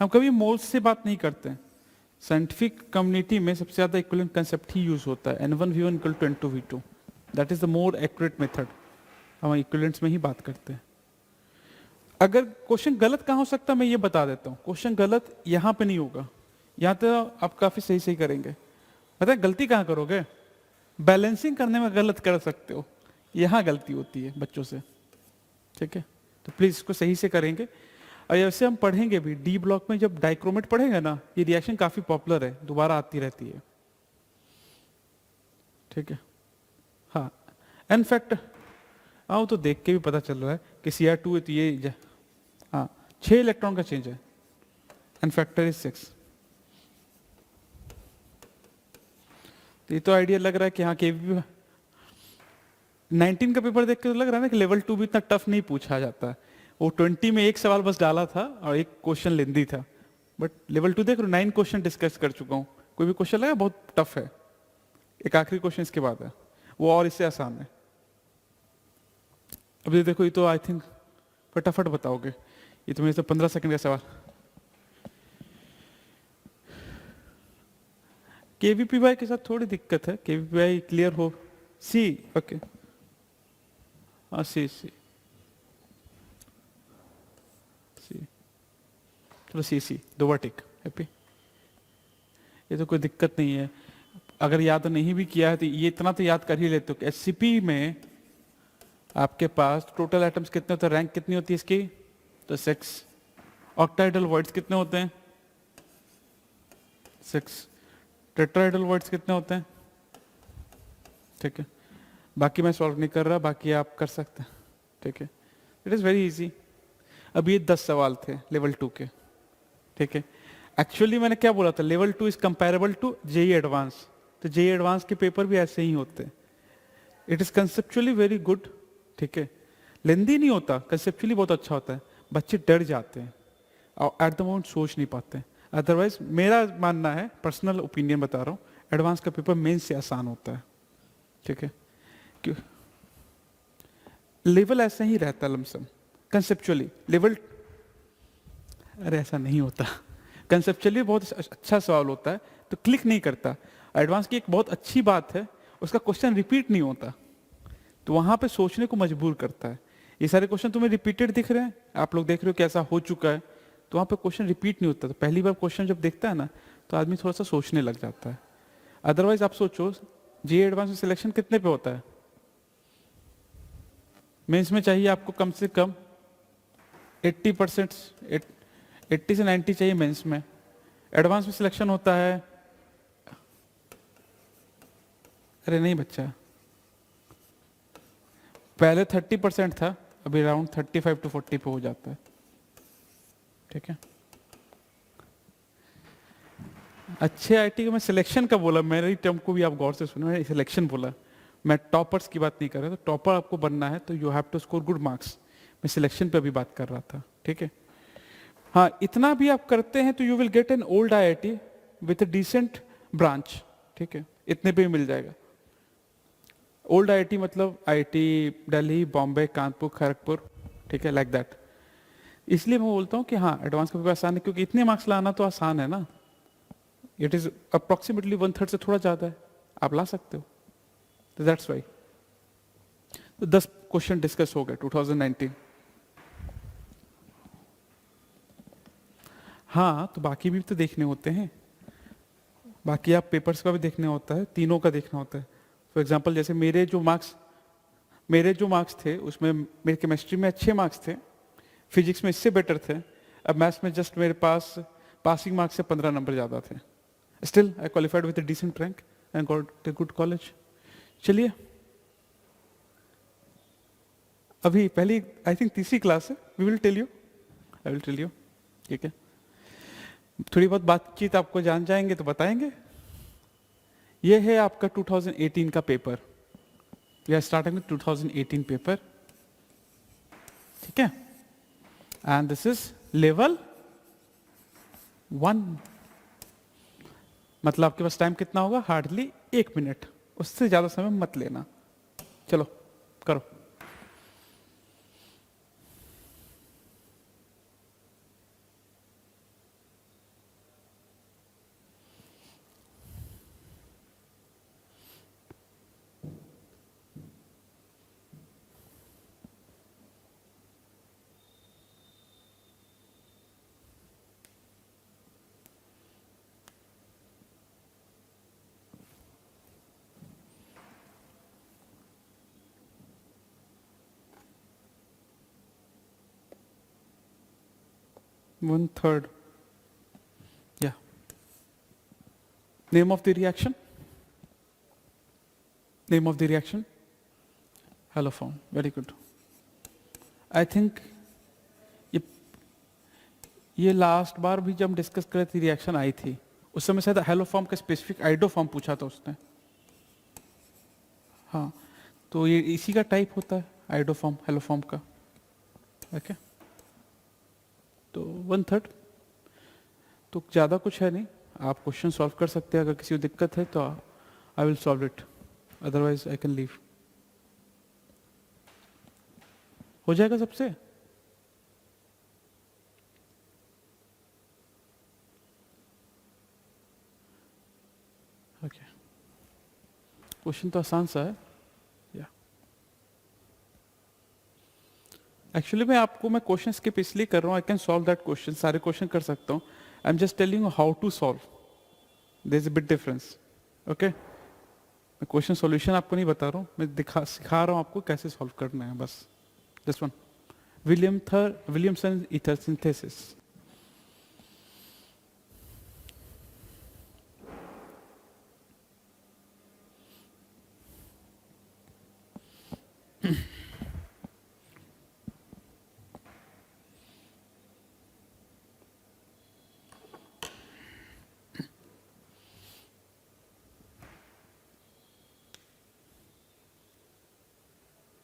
हम कभी मोल्स से बात नहीं करते हैं, साइंटिफिक कम्युनिटी में सबसे ज़्यादा इक्विवेलेंट कंसेप्ट ही यूज होता है, N1V1 = N2V2। That is the more accurate method. हम इक्विवेलेंट्स में ही बात करते हैं। अगर क्वेश्चन गलत कहाँ हो सकता है मैं ये बता देता हूँ। क्वेश्चन गलत यहाँ पे नहीं होगा, यहाँ तो आप काफी सही सही करेंगे। पता है गलती कहाँ करोगे? बैलेंसिंग करने में गलत कर सकते हो, यहाँ गलती होती है बच्चों से। ठीक है, तो प्लीज इसको सही से करेंगे। और ऐसे हम पढ़ेंगे भी डी ब्लॉक में, जब डाइक्रोमेट पढ़ेंगे ना, ये रिएक्शन काफी पॉपुलर है, दोबारा आती रहती है। ठीक है, हाँ इनफैक्ट आओ तो देख के भी पता चल रहा है कि Cr2 है तो ये हाँ 6 इलेक्ट्रॉन का चेंज है, एन फैक्टर इज 6। तो ये तो आइडिया लग रहा है कि हाँ के 19 का पेपर देख के तो लग रहा है ना कि लेवल 2 भी इतना टफ नहीं पूछा जाता। वो 20 में एक सवाल बस डाला था और एक क्वेश्चन लेंदी था, बट लेवल 2 देख रहे हो 9 क्वेश्चन डिस्कस कर चुका हूँ। कोई भी क्वेश्चन लगा बहुत टफ है, एक आखिरी क्वेश्चन इसके बाद है वो और इससे आसान है। अभी देखो ये तो आई थिंक फटाफट बताओगे, ये तो मेरे से 15 सेकंड का सवाल। केवीपीवाई के साथ थोड़ी दिक्कत है, केवीपीवाई क्लियर हो। सी ओके, हाँ सी सी सी, चलो सी दो बार टिक, हैप्पी। ये तो कोई दिक्कत नहीं है, अगर याद नहीं भी किया है तो ये इतना तो याद कर ही लेते हो। एससीपी में आपके पास टोटल एटम्स कितने होते हैं, रैंक कितनी होती है इसकी, तो 6। ऑक्टाइडल वॉइड्स कितने होते हैं, 6। टेट्राइडल वॉइड्स कितने होते हैं, ठीक है। बाकी मैं सॉल्व नहीं कर रहा, बाकी आप कर सकते हैं, ठीक है। It is very easy. अब ये 10 सवाल थे लेवल 2 के, ठीक है। एक्चुअली मैंने क्या बोला था, level 2 is comparable to JEE advance, तो जेई एडवांस के पेपर भी ऐसे ही होते हैं। It is conceptually very good, ठीक है। लेंदी नहीं होता, कंसेप्चुअली बहुत अच्छा होता है। बच्चे डर जाते हैं और एट द मोमेंट सोच नहीं पाते हैं। अदरवाइज मेरा मानना है, पर्सनल ओपिनियन बता रहा हूँ, एडवांस का पेपर मेन से आसान होता है, ठीक है। क्यों? लेवल ऐसा ही रहता है लमसम कंसेप्चुअली। लेवल अरे ऐसा नहीं होता, कंसेप्चुअली बहुत अच्छा सवाल होता है तो क्लिक नहीं करता। एडवांस की एक बहुत अच्छी बात है, उसका क्वेश्चन रिपीट नहीं होता, तो वहां पे सोचने को मजबूर करता है। ये सारे क्वेश्चन तुम्हें रिपीटेड दिख रहे हैं, आप लोग देख रहे हो कि ऐसा हो चुका है, तो वहां पे क्वेश्चन रिपीट नहीं होता। तो पहली बार क्वेश्चन जब देखता है ना, तो आदमी थोड़ा सा सोचने लग जाता है। अदरवाइज आप सोचो जेईई एडवांस में सिलेक्शन कितने पे होता है, मेंस में चाहिए आपको कम से कम 80%, 80 से 90 चाहिए मेंस में। एडवांस में सिलेक्शन होता है, अरे नहीं बच्चा, पहले 30% था, अभी अराउंड 35 to 40 पे हो जाता है, ठीक है। अच्छे आईटी का मैं सिलेक्शन का बोला, मेरी टर्म को भी आप गौर से सुनो, मैंने सिलेक्शन बोला, मैं टॉपर्स की बात नहीं कर रहा। तो टॉपर आपको बनना है तो you have to score good marks, मैं सिलेक्शन पे अभी बात कर रहा था, ठीक है। हाँ इतना भी आप करते हैं तो you will get an old IIT with decent branch, ठीक है, इतने पे ही मिल जाएगा। ओल्ड आईआईटी मतलब आईआईटी दिल्ली, बॉम्बे, कानपुर, खड़गपुर, ठीक है, लाइक दैट। इसलिए मैं बोलता हूँ कि हाँ एडवांस का पेपर आसान है, क्योंकि इतने मार्क्स लाना तो आसान है ना। इट इज अप्रोक्सीमेटली 1/3 से थोड़ा ज्यादा है, आप ला सकते हो, तो दैट्स वाई। तो 10 क्वेश्चन डिस्कस हो गए 2019। हाँ तो बाकी भी तो देखने होते हैं, बाकी आप पेपर्स का भी देखने होता है, तीनों का देखना होता है। फॉर एग्जाम्पल जैसे मेरे जो मार्क्स थे उसमें मेरे केमिस्ट्री में अच्छे मार्क्स थे, फिजिक्स में इससे बेटर थे, अब मैथ्स में जस्ट मेरे पास पासिंग मार्क्स से 15 नंबर ज़्यादा थे। Still I qualified with a decent rank and got a good college. चलिए अभी पहली आई थिंक तीसरी क्लास है, we will tell you, I will tell you, ठीक है। थोड़ी बहुत बातचीत आपको जान जाएंगे तो बताएंगे। ये है आपका 2018 का paper, we are starting with 2018 paper, ठीक है। And this is level 1। मतलब आपके पास टाइम कितना होगा, हार्डली 1 मिनट, उससे ज्यादा समय मत लेना। चलो करो। 1/3. Yeah. Name of the reaction? Name of the reaction? Haloform. Very good. I think ये लास्ट बार भी जब डिस्कस कर रहे थे रिएक्शन आई थी, उस समय शायद हेलोफॉर्म का स्पेसिफिक आइडोफॉर्म पूछा था उसने. हाँ, तो ये इसी का टाइप होता है आइडोफॉर्म हेलोफॉर्म का. ओके, तो 1/3. तो ज़्यादा कुछ है नहीं, आप क्वेश्चन सॉल्व कर सकते हैं. अगर किसी को दिक्कत है तो आई will solve it, otherwise I can leave. हो जाएगा सबसे? ओके, क्वेश्चन तो आसान सा है. या एक्चुअली मैं क्वेश्चन स्किप इसलिए कर रहा हूँ, I can solve that question, सारे क्वेश्चन कर सकता हूँ. I am just telling you how to solve. There is a big difference. Okay, मैं क्वेश्चन सॉल्यूशन आपको नहीं बता रहा हूँ, मैं सिखा रहा हूँ आपको कैसे सॉल्व करना है बस. This one, Williamson ether synthesis.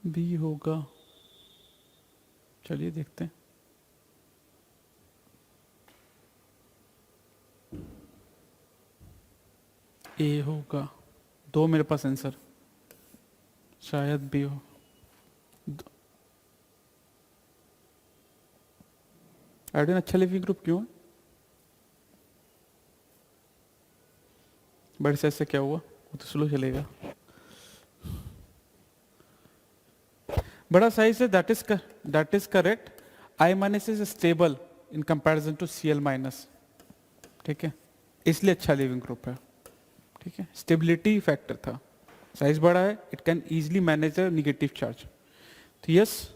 B होगा, चलिए देखते हैं. ए होगा, दो मेरे पास आंसर, शायद बी हो. आयोडीन अच्छा लिविंग ग्रुप क्यों है? बड़े साइज से क्या हुआ, वो तो स्लो चलेगा. बड़ा साइज है, that is correct. I minus is stable in comparison to Cl minus. ठीक है, इसलिए अच्छा लिविंग ग्रुप है. ठीक है, स्टेबिलिटी फैक्टर था. साइज बड़ा है, it can easily manage a negative charge. तो यस,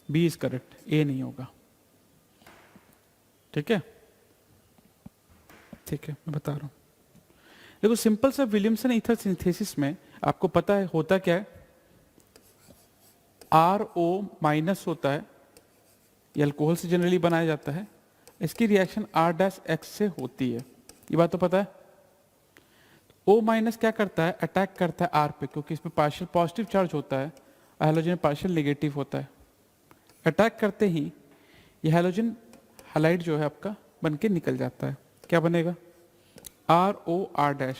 बी इज करेक्ट, ए नहीं होगा. ठीक है, ठीक है, मैं बता रहा हूं. देखो, सिंपल सा विलियमसन ईथर सिंथेसिस में आपको पता है होता क्या है. RO माइनस होता है, ये अल्कोहल से जनरली बनाया जाता है. इसकी रिएक्शन R-X से होती है, ये बात तो पता है. O माइनस क्या करता है, अटैक करता है R पे, क्योंकि इसमें पार्शियल पॉजिटिव चार्ज होता है, हैलोजन पार्शियल नेगेटिव होता है. अटैक करते ही ये हैलोजन हैलाइड जो है आपका बन के निकल जाता है. क्या बनेगा, ROR-.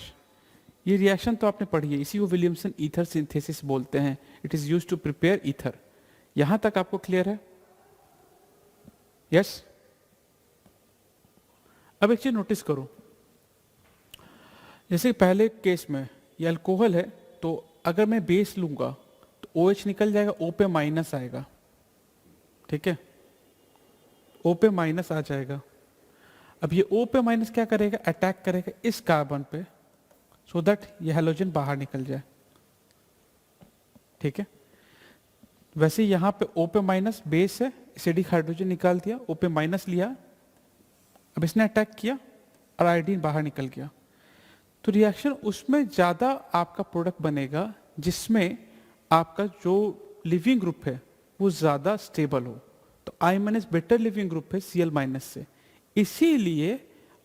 ये रिएक्शन तो आपने पढ़ी है, इसी को विलियमसन ईथर सिंथेसिस बोलते हैं. It is used to prepare ether. यहां तक आपको क्लियर है? यस. अब एक चीज नोटिस करो, जैसे पहले केस में ये अल्कोहल है, तो अगर मैं बेस लूंगा तो OH निकल जाएगा, O पे माइनस आएगा. ठीक है, O पे माइनस आ जाएगा. अब ये O पे माइनस क्या करेगा, अटैक करेगा इस कार्बन पे, सो दैट ये हैलोजन बाहर निकल जाए. ठीक है, वैसे यहां पे O पे माइनस बेस है, एसिडिक हाइड्रोजन निकाल दिया, O पे माइनस लिया, अब इसने अटैक किया और आयोडीन बाहर निकल गया. तो रिएक्शन उसमें ज्यादा आपका प्रोडक्ट बनेगा जिसमें आपका जो लिविंग ग्रुप है वो ज्यादा स्टेबल हो. तो I minus better leaving group है Cl माइनस से, इसीलिए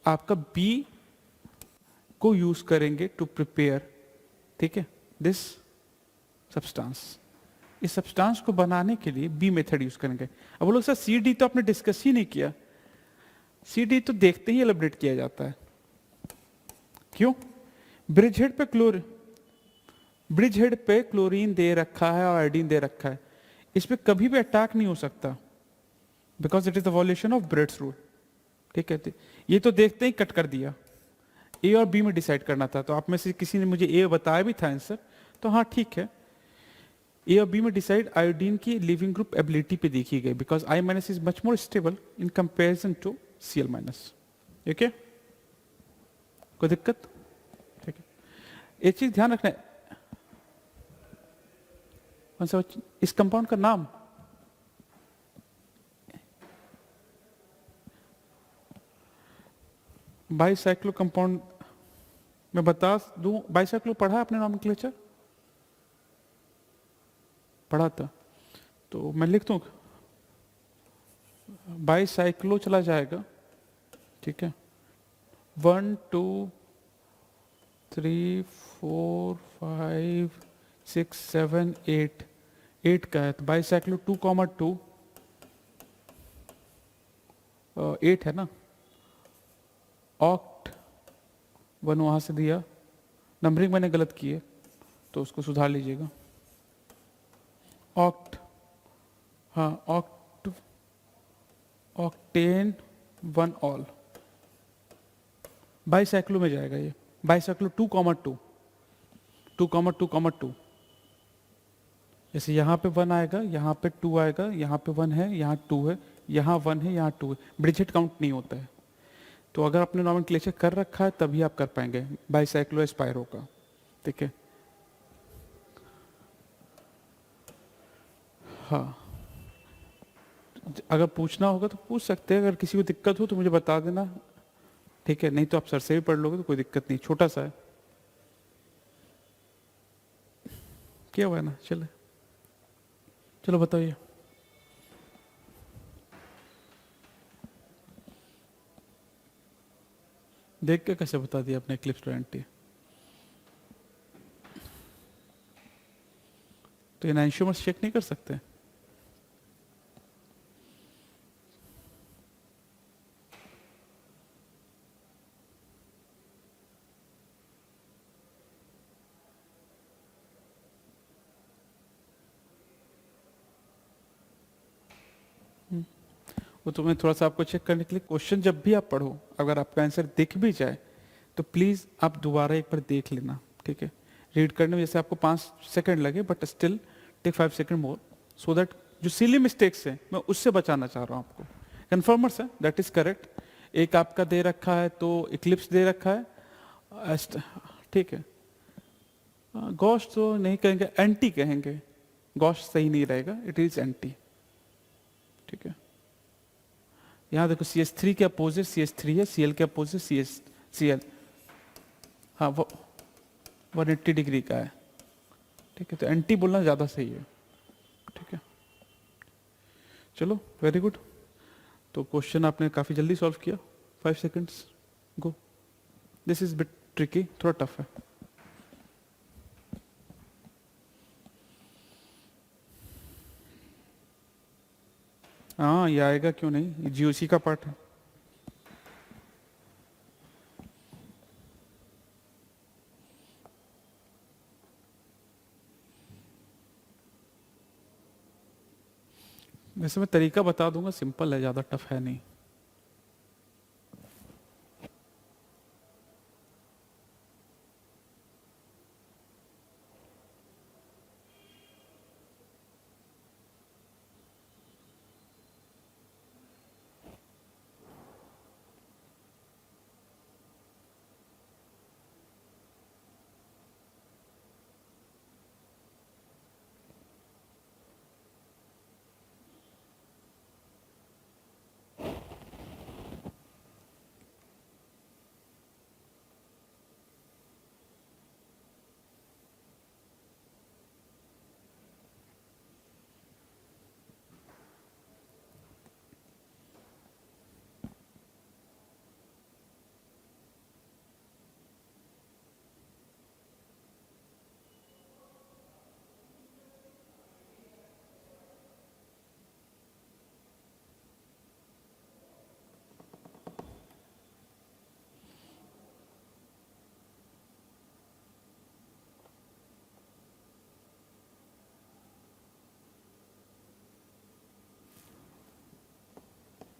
आपका B को यूज करेंगे टू प्रिपेयर. ठीक है, दिस सब्सटेंस. इस सब्सटेंस को बनाने के लिए बी मेथड यूज करेंगे. अब बोलो सर CD तो आपने डिस्कस ही नहीं किया. CD तो देखते ही एलिब्रेट किया जाता है. क्यों? ब्रिज हेड पे क्लोरीन दे रखा है और आयोडीन दे रखा है, इस पे कभी भी अटैक नहीं हो सकता, because it is the violation of Bredt's rule. ठीक है, ये तो देखते ही कट कर दिया. ए और बी में डिसाइड करना था, तो आप में से किसी ने मुझे ए बताया भी था आंसर, तो हाँ ठीक है. ए और बी में डिसाइड आयोडीन की लिविंग ग्रुप एबिलिटी पे देखी गई, because I minus is much more stable in comparison to Cl minus. ठीक है, कोई दिक्कत? ठीक है, एक चीज ध्यान रखना है, कौन सा इस कंपाउंड का नाम, बाईसाइक्लो कंपाउंड मैं बता दूं, बाईसाइक्लो पढ़ा आपने नॉमेनक्लेचर? पढ़ा था, तो मैं लिख दूं, बाईसाइक्लो चला जाएगा, ठीक है, 1 2 3 4 5 6 7 8, 8 का है, तो बाईसाइक्लो 2,2 8 है ना, ऑक्ट 1 वहां से दिया, नंबरिंग मैंने गलत की है तो उसको सुधार लीजिएगा। ऑक्ट, हाँ ऑक्ट, ऑक्टेन 1 ऑल, बाईसाइक्लो में जाएगा ये, बाईसाइक्लो 2,2 2,2,2, जैसे यहाँ पे 1 आएगा, यहाँ पे 2 आएगा, यहाँ पे 1 है, यहाँ 2 है, यहाँ 1 है, यहाँ 2 है, ब्रिजेट काउंट नहीं होता है। तो अगर आपने नॉमेनक्लेचर कर रखा है तभी आप कर पाएंगे बाईसाइक्लो स्पायरो का, ठीक है। हाँ, अगर पूछना होगा तो पूछ सकते हैं, अगर किसी को दिक्कत हो तो मुझे बता देना, ठीक है, नहीं तो आप सर से भी पढ़ लोगे तो कोई दिक्कत नहीं, छोटा सा है, क्या हुआ है ना। चलो चलो बताइए। देख के कैसे बता दिया अपने क्लिप्स 20? तो ये एंशियोमर्स चेक नहीं कर सकते? वो तो मैं थोड़ा सा आपको चेक करने के लिए, क्वेश्चन जब भी आप पढ़ो अगर आपका आंसर दिख भी जाए तो प्लीज़ आप दोबारा एक बार देख लेना, ठीक है। रीड करने में जैसे आपको 5 सेकंड लगे, but still take 5 second more, so that जो सिली मिस्टेक्स है मैं उससे बचाना चाह रहा हूँ आपको। कन्फर्मर्स है, दैट इज करेक्ट। एक आपका दे रखा है तो इक्लिप्स दे रखा है, ठीक है। गॉश तो नहीं कहेंगे, एंटी कहेंगे, गॉश सही नहीं रहेगा, इट इज एंटी, ठीक है। यहाँ देखो CH3 के अपोजिट CH3 है, Cl के अपोजिट Cl, हाँ वो 180 डिग्री का है, ठीक है, तो एंटी बोलना ज़्यादा सही है, ठीक है। चलो वेरी गुड, तो क्वेश्चन आपने काफ़ी जल्दी सॉल्व किया, 5 seconds go. This is bit tricky, थोड़ा टफ है। हाँ ये आएगा क्यों नहीं, GOC का पार्ट है। वैसे मैं तरीका बता दूंगा, सिंपल है, ज़्यादा टफ है नहीं।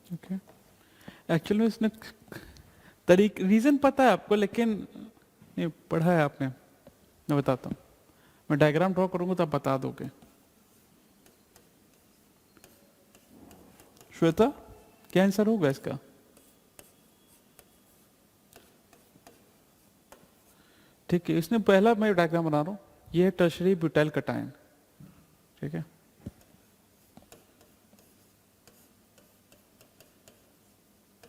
ओके, एक्चुअली में इसने रीजन पता है आपको, लेकिन नहीं पढ़ा है आपने, मैं बताता हूँ, मैं डायग्राम ड्रॉ करूंगा तो आप बता दोगे। श्वेता क्या आंसर होगा इसका? ठीक है, इसने पहला मैं डायग्राम बना रहा हूँ, ये है टर्शरी ब्यूटाइल कटायन, ठीक है।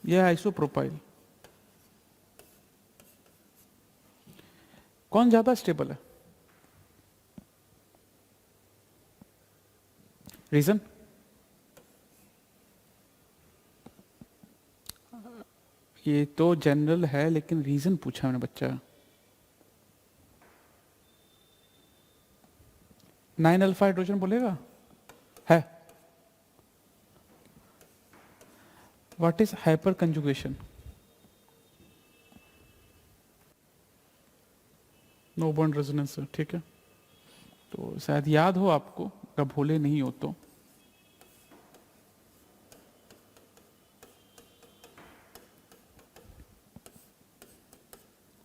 यह आइसोप्रोपाइल, कौन ज्यादा स्टेबल है? रीजन? ये तो जनरल है, लेकिन रीजन पूछा मैंने बच्चा। 9 अल्फा हाइड्रोजन बोलेगा है। What is hyperconjugation? No bond resonance, ठीक है। तो शायद याद हो आपको, अगर भूले नहीं हो तो।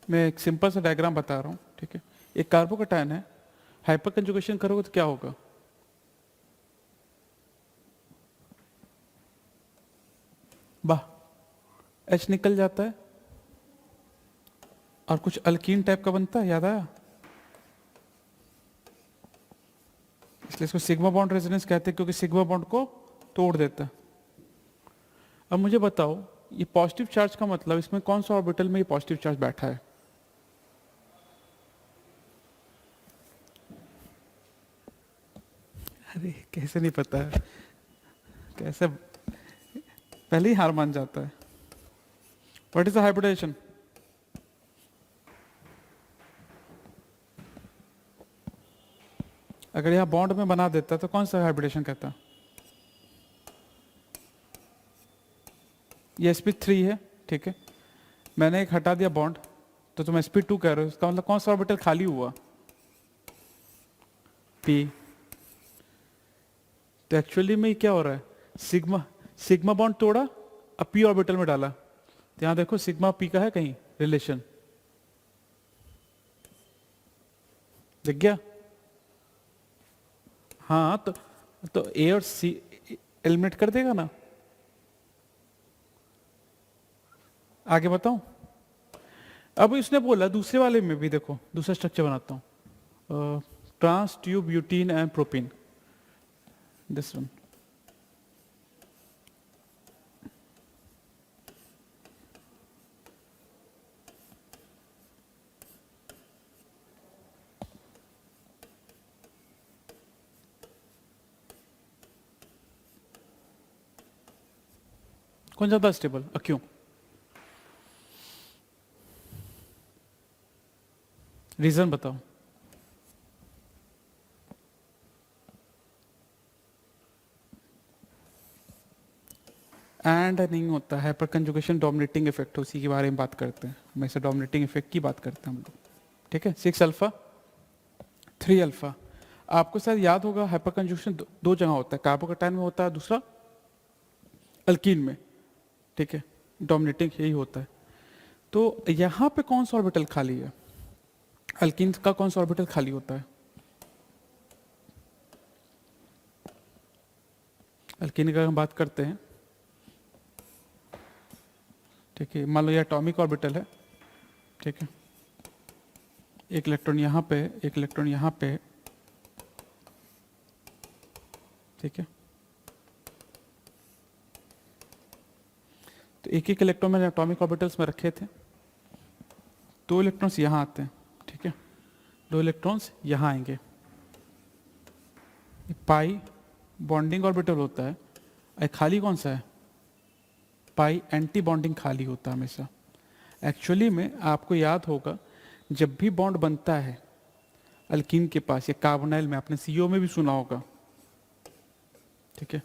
मैं एक सिंपल सा डायग्राम बता रहा हूँ, ठीक है। एक कार्बोकैटायन है, हाइपर कंजुगेशन करोगे तो क्या होगा? वाह, H निकल जाता है और कुछ अल्कीन टाइप का बनता है, याद आया? इसलिए इसको सिग्मा बॉन्ड रेजोनेंस कहते हैं, क्योंकि सिग्मा बॉन्ड को तोड़ देता है। अब मुझे बताओ, ये पॉजिटिव चार्ज का मतलब इसमें कौन सा ऑर्बिटल में ये पॉजिटिव चार्ज बैठा है? अरे कैसे नहीं पता है, कैसे पहले ही हार मान जाता है। What is the hybridization? अगर यह बॉन्ड में बना देता तो कौन सा हाइब्रिडेशन कहता? ये sp3 है, ठीक है। मैंने एक हटा दिया बॉन्ड, तो तुम sp2 कह रहे हो, इसका मतलब कौन सा ऑर्बिटल खाली हुआ? p। तो एक्चुअली में क्या हो रहा है, सिग्मा सिग्मा बॉन्ड तोड़ा, अब p ऑर्बिटल में डाला। तो यहां देखो सिग्मा p का है कहीं रिलेशन, दिख गया? हाँ, तो A और C एलिमिनेट कर देगा ना। आगे बताऊं? अब इसने बोला दूसरे वाले में भी देखो, दूसरा स्ट्रक्चर बनाता हूं, trans two butene and propene, this one. कौन ज्यादा स्टेबल? क्यों? रीजन बताओ। एंड नहीं होता, हाइपर कंजुगेशन डोमिनेटिंग इफेक्ट, उसी के बारे में बात करते हैं हमेशा, डोमिनेटिंग इफेक्ट की बात करते हैं हम लोग, ठीक है। 6 अल्फा 3 अल्फा। आपको शायद याद होगा हाइपर कंजुगेशन दो जगह होता है, कार्बोकैटायन में होता है, दूसरा अल्कीन में, ठीक है। डोमिनेटिंग यही होता है। तो यहां पे कौन सा ऑर्बिटल खाली है? अल्कीन का कौन सा ऑर्बिटल खाली होता है? अल्कीन का हम बात करते हैं, ठीक है। मान लो ये एटॉमिक ऑर्बिटल है, ठीक है। एक इलेक्ट्रॉन यहाँ पे, एक इलेक्ट्रॉन यहाँ पे, ठीक है। तो एक एक इलेक्ट्रॉन मैंने एटॉमिक ऑर्बिटल्स में रखे थे। 2 इलेक्ट्रॉन्स यहाँ आते हैं, ठीक है। 2 इलेक्ट्रॉन्स यहाँ आएंगे। पाई बॉन्डिंग ऑर्बिटल होता है, और खाली कौन सा है? पाई एंटी बॉन्डिंग खाली होता है हमेशा। एक्चुअली में आपको याद होगा, जब भी बॉन्ड बनता है अल्कीन के पास या कार्बोनाइल में, आपने सीओ में भी सुना होगा, ठीक है।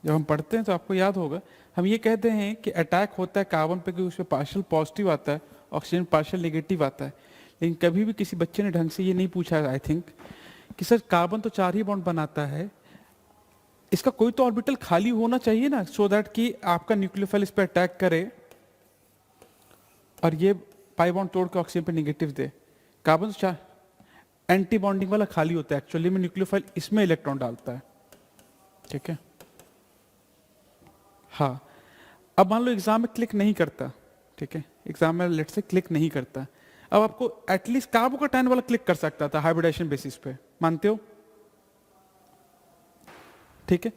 जब हम पढ़ते हैं तो आपको याद होगा, हम ये कहते हैं कि अटैक होता है कार्बन पे, कि उसमें पार्शियल पॉजिटिव आता है, ऑक्सीजन पार्शियल नेगेटिव आता है। लेकिन कभी भी किसी बच्चे ने ढंग से ये नहीं पूछा, आई थिंक, कि सर कार्बन तो 4 ही बॉन्ड बनाता है, इसका कोई तो ऑर्बिटल खाली होना चाहिए ना, सो दैट कि आपका न्यूक्लियोफाइल इस पर अटैक करे और ये पाई बॉन्ड तोड़ के ऑक्सीजन पे नेगेटिव दे। कार्बन तो 4 एंटी बॉन्डिंग वाला खाली होता है, एक्चुअली में न्यूक्लियोफाइल इसमें इलेक्ट्रॉन डालता है, ठीक है। हाँ, अब मान लो एग्जाम में क्लिक नहीं करता, ठीक है। एग्जाम में लेट से क्लिक नहीं करता, अब आपको एटलीस्ट कार्बोकैटायन वाला क्लिक कर सकता था हाइब्रिडाइजेशन बेसिस पे, मानते हो? ठीक है।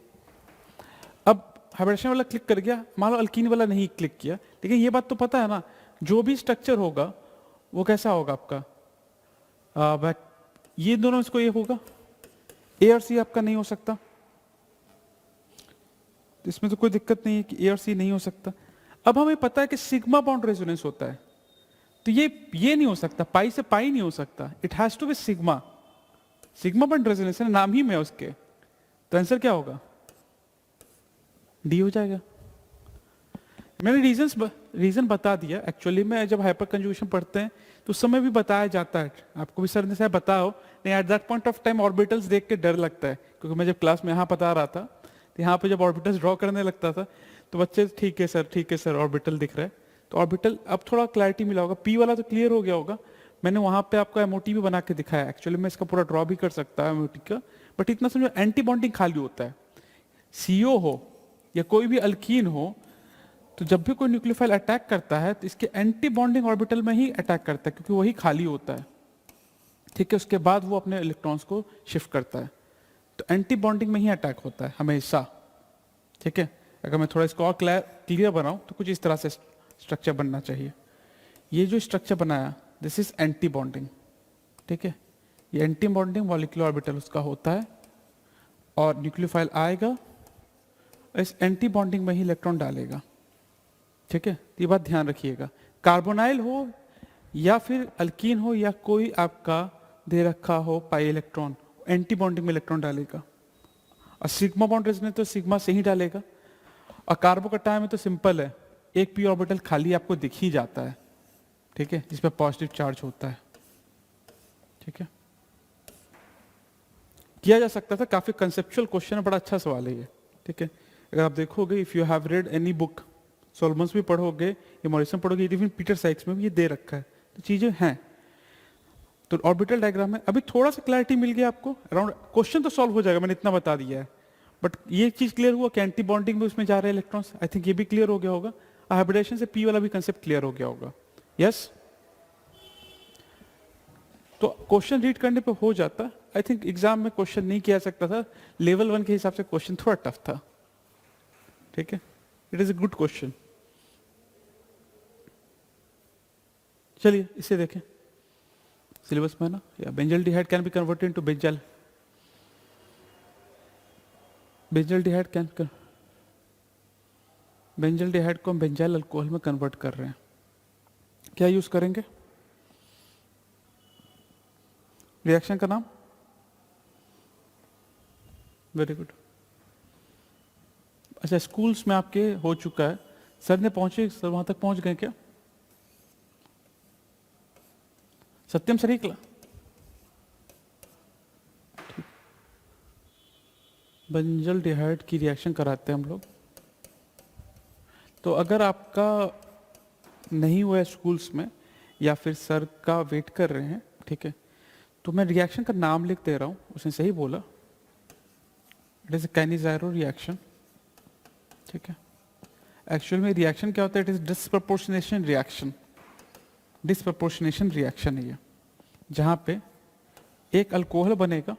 अब हाइब्रिडेशन वाला क्लिक कर गया, मान लो अल्कीन वाला नहीं क्लिक किया, लेकिन ये बात तो पता है ना, जो भी स्ट्रक्चर होगा वो कैसा होगा आपका? बट ये दोनों इसको ये होगा, ए और सी आपका नहीं हो सकता, तो इसमें तो कोई दिक्कत नहीं है कि ए और सी नहीं हो सकता। अब हमें पता है कि सिग्मा बॉन्ड रेजोनेंस होता है, तो ये नहीं हो सकता, पाई से पाई नहीं हो सकता, it has to be sigma. Sigma bond resonance है, नाम ही में उसके, तो आंसर क्या होगा? डी हो जाएगा। मैंने रीजन बता दिया। एक्चुअली में जब हाइपर कंजुगेशन पढ़ते हैं तो उस समय भी बताया जाता है, आपको भी सर ने शायद बताओ नहीं, at that point of time orbitals देख के डर लगता है, क्योंकि मैं जब क्लास में यहाँ बता रहा था तो यहाँ पे जब ऑर्बिटल्स ड्रॉ करने लगता था तो बच्चे ठीक है सर ऑर्बिटल दिख रहा है, तो ऑर्बिटल अब थोड़ा क्लैरिटी मिला होगा, पी वाला तो क्लियर हो गया होगा। मैंने वहाँ पे आपको एमओटी भी बना के दिखाया, एक्चुअली मैं इसका पूरा ड्रॉ भी कर सकता है एमओटी का, बट इतना समझो एंटी बॉन्डिंग खाली होता है। सीओ हो या कोई भी अल्कीन हो, तो जब भी कोई न्यूक्लियोफाइल अटैक करता है तो इसके एंटी बॉन्डिंग ऑर्बिटल में ही अटैक करता है, क्योंकि वही खाली होता है, ठीक है। उसके बाद वो अपने इलेक्ट्रॉन्स को शिफ्ट करता है, तो एंटी बॉन्डिंग में ही अटैक होता है हमेशा, ठीक है। अगर मैं थोड़ा इसको और क्लियर बनाऊं तो कुछ इस तरह से स्ट्रक्चर बनना चाहिए। ये जो स्ट्रक्चर बनाया, दिस इज एंटी बॉन्डिंग, ठीक है। ये एंटी बॉन्डिंग मॉलिक्यूलर ऑर्बिटल उसका होता है, और न्यूक्लियोफाइल आएगा, इस एंटी बॉन्डिंग में ही इलेक्ट्रॉन डालेगा, ठीक है। ये बात ध्यान रखिएगा, कार्बोनाइल हो या फिर अल्कीन हो या कोई आपका दे रखा हो पाई इलेक्ट्रॉन, एंटी बॉन्डिंग में इलेक्ट्रॉन डालेगा। और सिग्मा बॉन्ड रेजोनेंस तो सिग्मा से ही डालेगा, और कार्बोकटायन में तो सिंपल है, एक पी ऑर्बिटल खाली आपको दिख ही जाता है, ठीक है, जिस पर पॉजिटिव चार्ज होता है, ठीक है। किया जा सकता था, काफी कंसेप्चुअल क्वेश्चन है, बड़ा अच्छा सवाल है ये, ठीक है। अगर आप देखोगे, if you have read any book, Solomons भी पढ़ोगे या मॉरिसन पढ़ोगे, इवन पीटर साइक्स में भी ये दे रखा है, तो चीजें हैं। तो ऑर्बिटल डायग्राम में अभी थोड़ा सा क्लैरिटी मिल गया आपको, अराउंड क्वेश्चन तो सॉल्व हो जाएगा, मैंने इतना बता दिया है, बट ये चीज क्लियर हुआ कि एंटी बॉन्डिंग में उसमें जा रहे हैं इलेक्ट्रॉन्स, आई थिंक ये भी क्लियर हो गया होगा। हाइब्रिडेशन से पी वाला भी कंसेप्ट क्लियर हो गया होगा, यस। तो क्वेश्चन रीड करने पे हो जाता, आई थिंक एग्जाम में क्वेश्चन नहीं किया सकता था, लेवल 1 के हिसाब से क्वेश्चन थोड़ा टफ था, ठीक है। It is a good question. चलिए इसे देखें, सिलेबस में ना, या benzaldehyde can be converted into benzyl, benzaldehyde benzaldehyde को हम बेंजाइल अल्कोहल में कन्वर्ट कर रहे हैं, क्या यूज करेंगे? रिएक्शन का नाम? Very good. अच्छा, स्कूल्स में आपके हो चुका है, सर ने पहुंचे, सर वहां तक पहुंच गए क्या? सत्यम सर ही बेंजल्डिहाइड की रिएक्शन कराते हैं हम लोग। तो अगर आपका नहीं हुआ है स्कूल्स में, या फिर सर का वेट कर रहे हैं, ठीक है, तो मैं रिएक्शन का नाम लिख दे रहा हूं, उसने सही बोला, इट इज कैनिजायरो रिएक्शन, ठीक है। एक्चुअल में रिएक्शन क्या होता है? It is disproportionation reaction, disproportionation reaction है ये, जहां पे एक अल्कोहल बनेगा,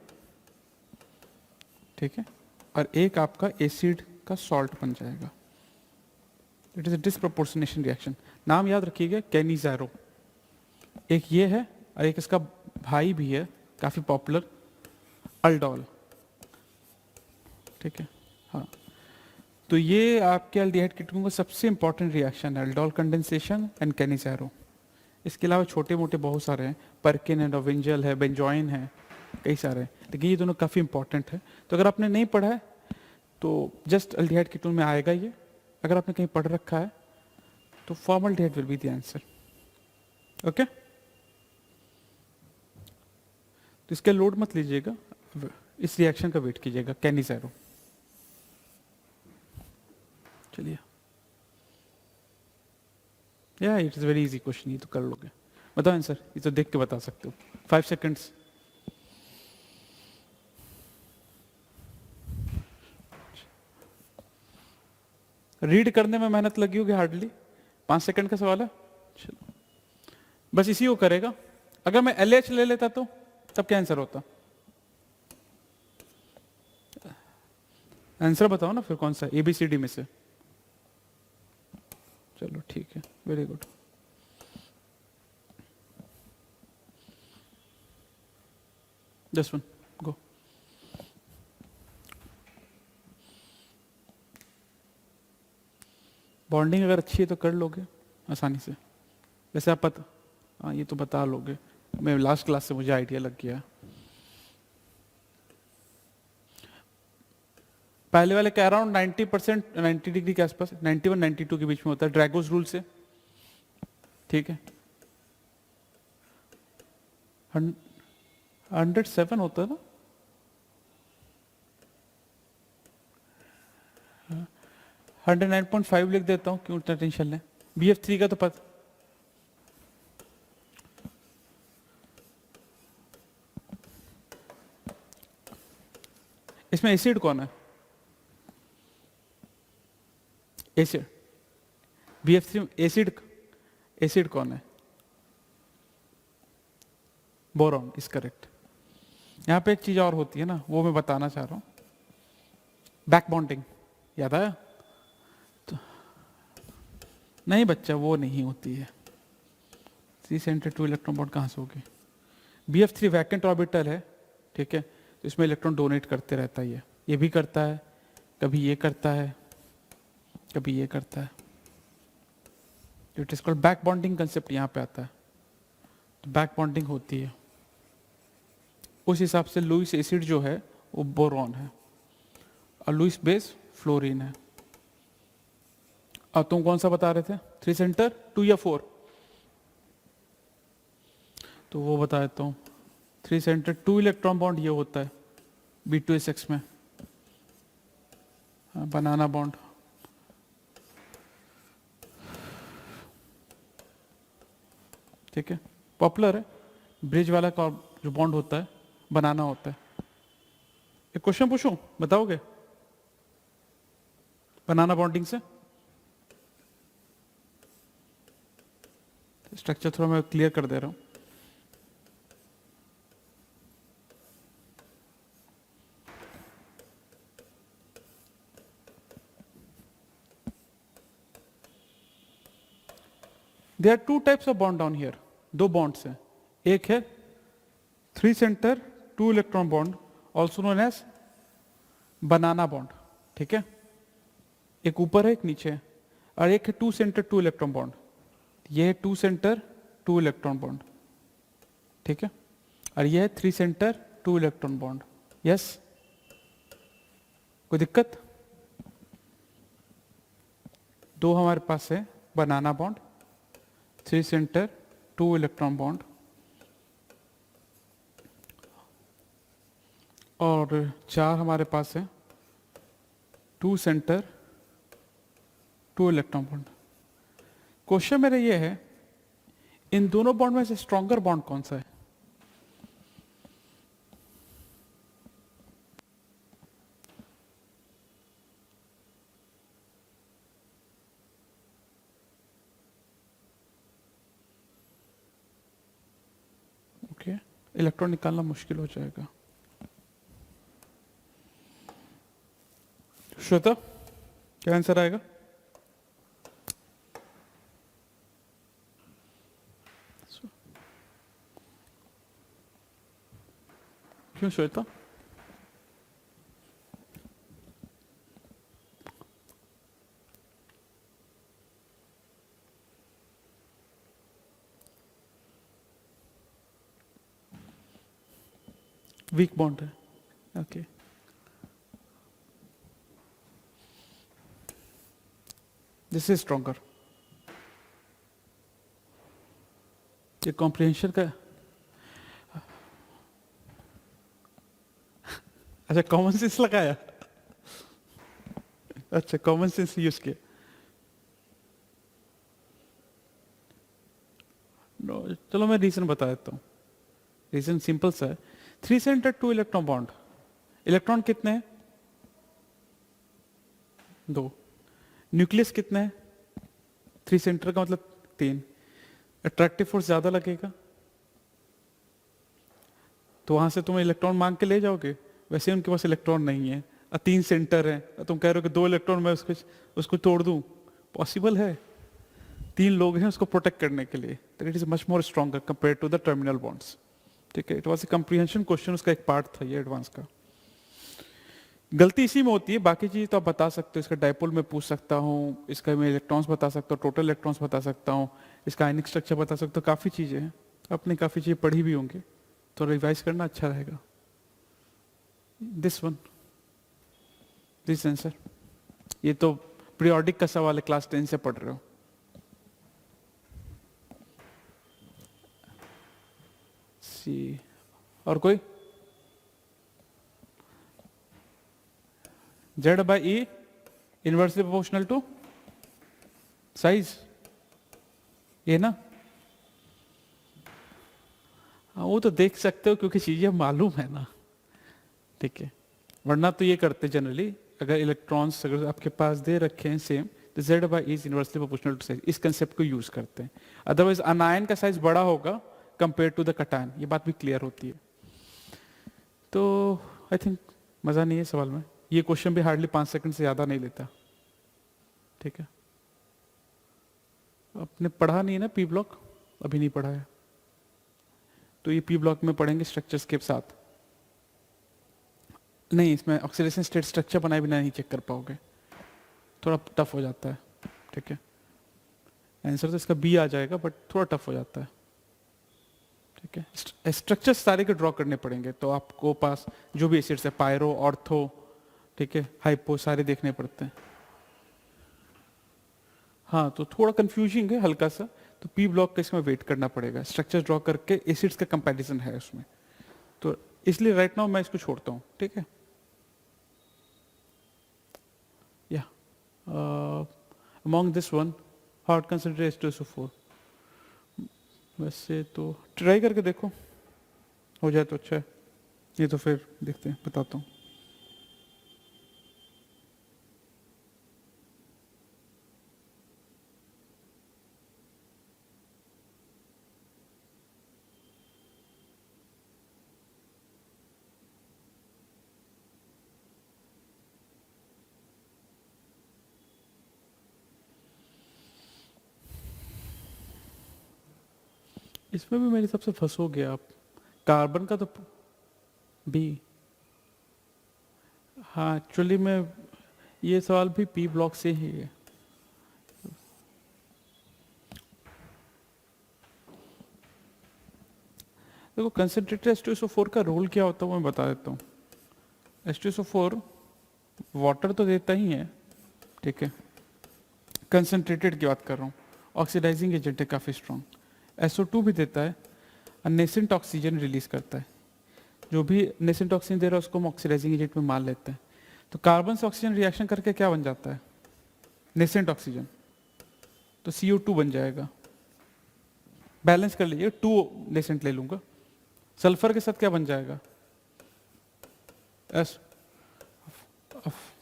ठीक है, और एक आपका एसिड का सॉल्ट बन जाएगा। It is a disproportionation reaction. नाम याद रखिएगा, कैनिजायरो। एक ये है और एक इसका भाई भी है, काफी पॉपुलर, अल्डोल, ठीक है। हाँ, तो ये आपके एल्डिहाइड कीटोन का सबसे इंपॉर्टेंट रिएक्शन है, अल्डोल कंडेंसेशन एंड कैनिजायरो। इसके अलावा छोटे मोटे बहुत सारे हैं, परकिन है, डोविंजल है, बेंजॉइन है, कई सारे हैं, लेकिन ये दोनों काफी इंपॉर्टेंट है। तो अगर आपने नहीं पढ़ा है तो जस्ट एल्डिहाइड कीटोन में आएगा ये, अगर आपने कहीं पढ़ रखा है तो formaldehyde will be the answer, okay. तो इसके लोड मत लीजिएगा, इस रिएक्शन का वेट कीजिएगा, कैनिजायरो। चलिए, या it is very easy question, ये तो कर लोगे। बताओ आंसर, ये तो देख के बता सकते हो, 5 सेकंड्स। रीड करने में मेहनत लगी होगी हार्डली, 5 सेकंड का सवाल है, चलो बस इसी को करेगा। अगर मैं LH ले लेता तो तब क्या आंसर होता? आंसर बताओ ना फिर, कौन सा ABCD में से? चलो ठीक है, very good. This one go. Bonding अगर अच्छी है तो कर लोगे आसानी से, वैसे आप पता, हाँ ये तो बता लोगे, मैं लास्ट क्लास से मुझे आइडिया लग गया। पहले वाले का अराउंड 90%, 90 डिग्री के आसपास, 91 92 के बीच में होता है ड्रैगोस रूल से, ठीक है। 107 होता है ना, 109.5 लिख देता हूँ, क्यों इतना टेंशन लें। BF3 का तो पता, इसमें एसिड कौन है? एसिड BF3 एसिड, एसिड कौन है? Boron is correct. यहाँ पे एक चीज और होती है ना, वो मैं बताना चाह रहा हूँ, बैक बॉन्डिंग, याद आया? तो नहीं बच्चा, वो नहीं होती है। 3 सेंटर 2 इलेक्ट्रॉन बॉन्ड कहाँ से होगी? BF3 वैकेंट ऑर्बिटल है, ठीक है, तो इसमें इलेक्ट्रॉन डोनेट करते रहता है, ये भी करता है, कभी ये करता है, कभी ये करता है, it is called back bonding concept यहाँ पे आता है। तो बैक बॉन्डिंग होती है, उस हिसाब से लुईस एसिड जो है वो बोरॉन है और लुईस बेस फ्लोरीन है। अब तुम कौन सा बता रहे थे, 3 सेंटर 2 या 4? तो वो बता देता हूँ, 3 सेंटर 2 इलेक्ट्रॉन बॉन्ड ये होता है B2SX में, बनाना बॉन्ड, ठीक है, पॉपुलर है। ब्रिज वाला का जो बॉन्ड होता है बनाना होता है। एक क्वेश्चन पूछूं, बताओगे बनाना बॉन्डिंग से? स्ट्रक्चर थोड़ा मैं क्लियर कर दे रहा हूं। There are 2 types of bond down here, 2 bonds हैं। एक है 3 center 2 electron bond, also known as banana bond, ठीक है, एक ऊपर है एक नीचे है। और एक है 2 सेंटर 2 इलेक्ट्रॉन बॉन्ड, ये है 2 सेंटर 2 इलेक्ट्रॉन बॉन्ड, ठीक है, और ये है 3 सेंटर 2 इलेक्ट्रॉन बॉन्ड। यस, कोई दिक्कत? 2 हमारे पास है बनाना बॉन्ड, 3 सेंटर 2 इलेक्ट्रॉन बॉन्ड, और 4 हमारे पास है 2 सेंटर 2 इलेक्ट्रॉन बॉन्ड। क्वेश्चन मेरा ये है, इन दोनों बॉन्ड में से स्ट्रॉन्गर बॉन्ड कौन सा है? ओके, इलेक्ट्रॉन निकालना मुश्किल हो जाएगा। श्वेता, क्या आंसर आएगा? क्यों श्वेता? वीक बॉन्ड है, ओके। This is stronger. ये कॉम्प्रिहेंशन का, अच्छा कॉमन सेंस लगाया, अच्छा कॉमन सेंस यूज किया। चलो मैं रीजन बता देता हूँ, रीजन सिंपल सा है। 3 सेंटर 2 इलेक्ट्रॉन बॉन्ड, इलेक्ट्रॉन कितने हैं? 2। न्यूक्लियस कितने हैं? 3 सेंटर का मतलब 3। अट्रैक्टिव फोर्स ज्यादा लगेगा, तो वहां से तुम इलेक्ट्रॉन मांग के ले जाओगे, वैसे उनके पास इलेक्ट्रॉन नहीं है और 3 सेंटर है, तुम कह रहे हो कि 2 इलेक्ट्रॉन मैं उसको तोड़ दूं, पॉसिबल है? 3 लोग हैं उसको प्रोटेक्ट करने के लिए, तो it is much more stronger compare to the terminal bonds. ठीक है, it was a comprehension question, उसका एक पार्ट था ये एडवांस का। गलती इसी में होती है, बाकी चीज तो आप बता सकते हो, इसका डायपोल में पूछ सकता हूँ, इसका मैं इलेक्ट्रॉन्स बता सकता हूँ, टोटल इलेक्ट्रॉन्स बता सकता हूँ, इसका आयनिक स्ट्रक्चर बता सकता हूँ, काफ़ी चीज़ें हैं, आपने काफ़ी चीज़ें पढ़ी भी होंगी, तो रिवाइज करना अच्छा रहेगा। दिस वन, दिस आंसर, ये तो पीरियोडिक का सवाल है, क्लास 10 से पढ़ रहे हो। सी, और कोई? Z by e inversely proportional to size, ये ना? हाँ, वो तो देख सकते हो क्योंकि चीजें मालूम है ना, ठीक है। वरना तो ये करते जनरली, अगर इलेक्ट्रॉन्स अगर आपके पास दे रखे हैं सेम, तो Z by e is inversely proportional to size, इस कंसेप्ट को यूज करते हैं। अदरवाइज अनायन का साइज बड़ा होगा कंपेयर टू द कटायन, ये बात भी क्लियर होती है। तो आई थिंक मजा नहीं है सवाल में, ये क्वेश्चन भी हार्डली 5 सेकंड से ज्यादा नहीं लेता, ठीक है। आपने पढ़ा नहीं है ना पी ब्लॉक, अभी नहीं पढ़ा है, तो ये पी ब्लॉक में पढ़ेंगे स्ट्रक्चर्स के साथ। नहीं, इसमें ऑक्सीडेशन स्टेट स्ट्रक्चर बनाए बिना नहीं चेक कर पाओगे, थोड़ा टफ हो जाता है, ठीक है। आंसर तो इसका बी आ जाएगा, बट थोड़ा टफ हो जाता है, ठीक है। स्ट्रक्चर्स सारे के ड्रॉ करने पड़ेंगे, तो आपको पास जो भी एसिड्स है, पायरो, ऑर्थो, ठीक है, हाइपो, सारे देखने पड़ते हैं। हाँ, तो थोड़ा कंफ्यूजिंग है हल्का सा, तो पी ब्लॉक का इसमें वेट करना पड़ेगा, स्ट्रक्चर ड्रॉ करके एसिड्स का कंपैरिजन है उसमें, तो इसलिए राइट नाउ मैं इसको छोड़ता हूँ, ठीक है। या among this one hard concentrate H2SO4, वैसे तो ट्राई करके देखो, हो जाए तो अच्छा है, ये तो फिर देखते हैं, बताता हूँ। इसमें भी मेरे हिसाब से फंसो गया आप, कार्बन का तो बी, हाँ एक्चुअली में ये सवाल भी पी ब्लॉक से ही है। देखो कंसंट्रेटेड H2SO4 का रोल क्या होता है वो मैं बता देता हूँ। H2SO4 वाटर तो देता ही है, ठीक है, कंसंट्रेटेड की बात कर रहा हूँ, ऑक्सीडाइजिंग एजेंट है काफ़ी स्ट्रॉन्ग। SO2 भी देता है, नेसेंट ऑक्सीजन रिलीज करता है, जो भी नेसेंट ऑक्सीजन दे रहा है उसको हम ऑक्सीडाइजिंग एजेंट में मान लेते हैं। तो कार्बन से ऑक्सीजन रिएक्शन करके क्या बन जाता है, नेसेंट ऑक्सीजन, तो CO2 बन जाएगा। बैलेंस कर लीजिए, 2 नेसेंट ले लूंगा, सल्फर के साथ क्या बन जाएगा, एस,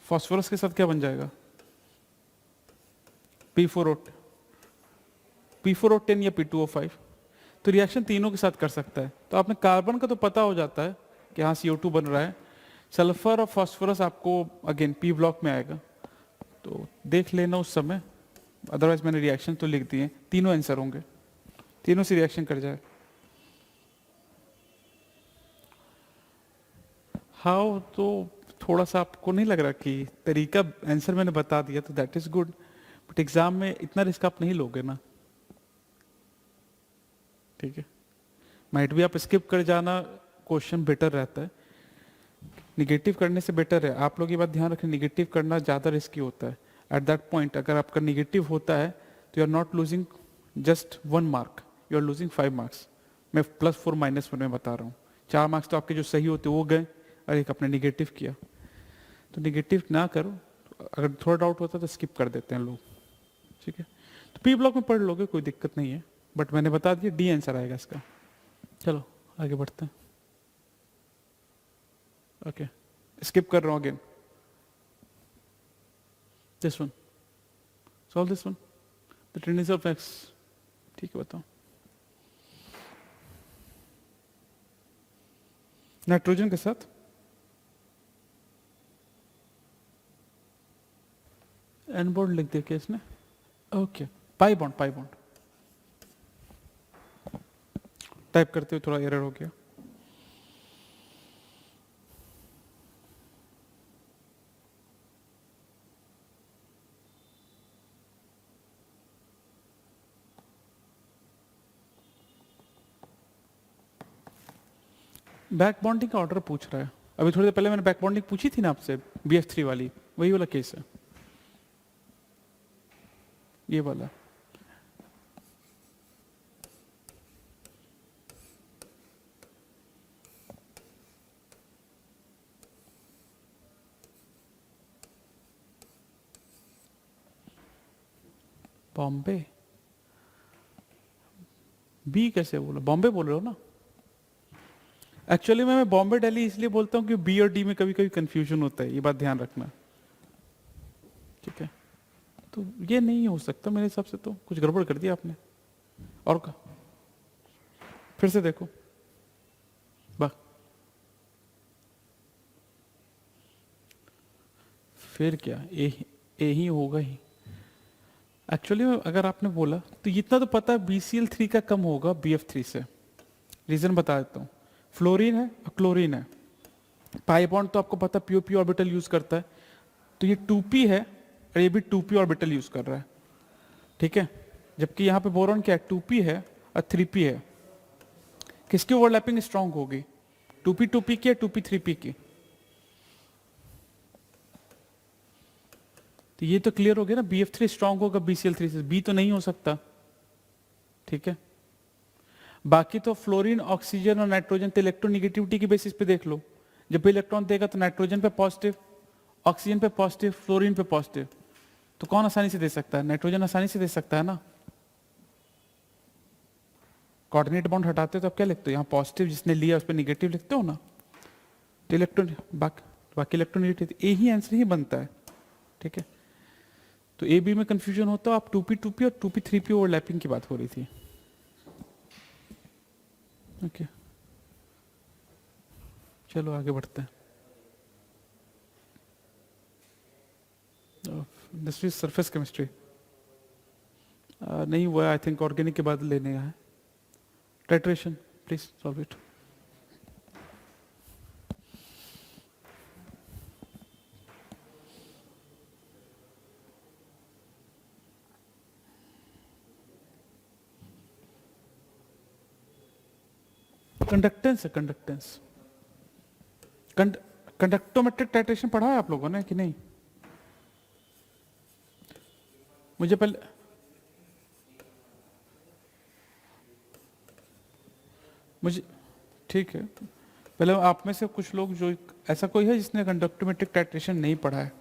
फास्फोरस के साथ क्या बन जाएगा, P4O10 या P2O5, तो रिएक्शन तीनों के साथ कर सकता है। तो आपने कार्बन का तो पता हो जाता है कि हाँ CO2 बन रहा है, सल्फर और फास्फोरस आपको अगेन पी ब्लॉक में आएगा, तो देख लेना उस समय, अदरवाइज मैंने रिएक्शन तो लिख दिए, तीनों आंसर होंगे, तीनों से रिएक्शन कर जाए। हाउ तो थोड़ा सा आपको नहीं लग रहा कि तरीका आंसर मैंने बता दिया तो that is good, but exam में इतना रिस्क आप नहीं लोगे ना, ठीक है। माइट भी आप स्किप कर जाना, क्वेश्चन बेटर रहता है, निगेटिव करने से बेटर है। आप लोग ये बात ध्यान रखें, निगेटिव करना ज़्यादा रिस्की होता है। एट दैट पॉइंट अगर आपका निगेटिव होता है तो you are not losing just 1 mark, you are losing 5 marks. मैं +4 -1 में बता रहा हूँ, 4 मार्क्स तो आपके जो सही होते वो गए और एक आपने निगेटिव किया, तो निगेटिव ना करो। अगर थोड़ा डाउट होता है तो स्किप कर देते हैं लोग, ठीक है। तो पी ब्लॉक में पढ़ लोगे, कोई दिक्कत नहीं है, बट मैंने बता दिया डी आंसर आएगा इसका। चलो आगे बढ़ते हैं, ओके स्किप कर रहा हूँ again, this one, solve this one, the Trinity of x, ठीक है बताओ। नाइट्रोजन के साथ एन बॉन्ड लिख दिया क्या इसने, ओके, पाई बॉन्ड टाइप करते हुए थोड़ा एरर हो गया, बैक बॉन्डिंग का ऑर्डर पूछ रहा है। अभी थोड़ी देर पहले मैंने बैक बॉन्डिंग पूछी थी ना आपसे, BF3 वाली, वही वाला केस है ये वाला। बॉम्बे, बी कैसे बोला, बॉम्बे बोल रहे हो ना? एक्चुअली मैं बॉम्बे दिल्ली इसलिए बोलता हूँ कि बी और डी में कभी कभी कंफ्यूजन होता है, ये बात ध्यान रखना, ठीक है? तो ये नहीं हो सकता मेरे हिसाब से, तो कुछ गड़बड़ कर दिया आपने। और का फिर से देखो, बा फिर क्या, ए ही होगा ही। एक्चुअली अगर आपने बोला तो इतना तो पता है BCl3 का कम होगा BF3 से। रीजन बता देता हूँ, फ्लोरीन है और क्लोरीन है, पाई बॉन्ड तो आपको पता POP ऑर्बिटल यूज करता है, तो ये 2p है और ये भी 2p ऑर्बिटल यूज कर रहा है, ठीक है? जबकि यहाँ पे बोरॉन क्या है, 2p है और 3p है। किसकी ओवरलैपिंग स्ट्रांग होगी, 2p 2p की या 2p 3p की? तो ये तो क्लियर हो गया ना, BF3 स्ट्रांग होगा BCl3 से, B तो नहीं हो सकता, ठीक है? बाकी तो फ्लोरीन, ऑक्सीजन और नाइट्रोजन तो इलेक्ट्रोनिगेटिविटी की बेसिस पे देख लो, जब भी इलेक्ट्रॉन देगा तो नाइट्रोजन पे पॉजिटिव, ऑक्सीजन पे पॉजिटिव, फ्लोरीन पे पॉजिटिव, तो कौन आसानी से दे सकता है? नाइट्रोजन आसानी से दे सकता है ना। कोऑर्डिनेट बॉन्ड हटाते हो तो आप क्या लिखते हो, यहाँ पॉजिटिव जिसने लिया उस पर निगेटिव लिखते हो ना, तो इलेक्ट्रॉन बाकी इलेक्ट्रोनिगेटिव, ए ही आंसर ही बनता है, ठीक है? तो ए बी में कंफ्यूजन होता है, आप 2p 2p और 2p 3p ओवरलैपिंग की बात हो रही थी, ओके? चलो आगे बढ़ते हैं। दिस इज सरफेस केमिस्ट्री, नहीं हुआ आई थिंक, ऑर्गेनिक के बाद लेने है। Titration please solve it. Conductance है, कंडक्टेंस, कंडक्टोमेट्रिक टाइट्रेशन पढ़ा है आप लोगों ने कि नहीं? मुझे ठीक है, पहले आप में से कुछ लोग, जो ऐसा कोई है जिसने कंडक्टोमेट्रिक टाइट्रेशन नहीं पढ़ा है?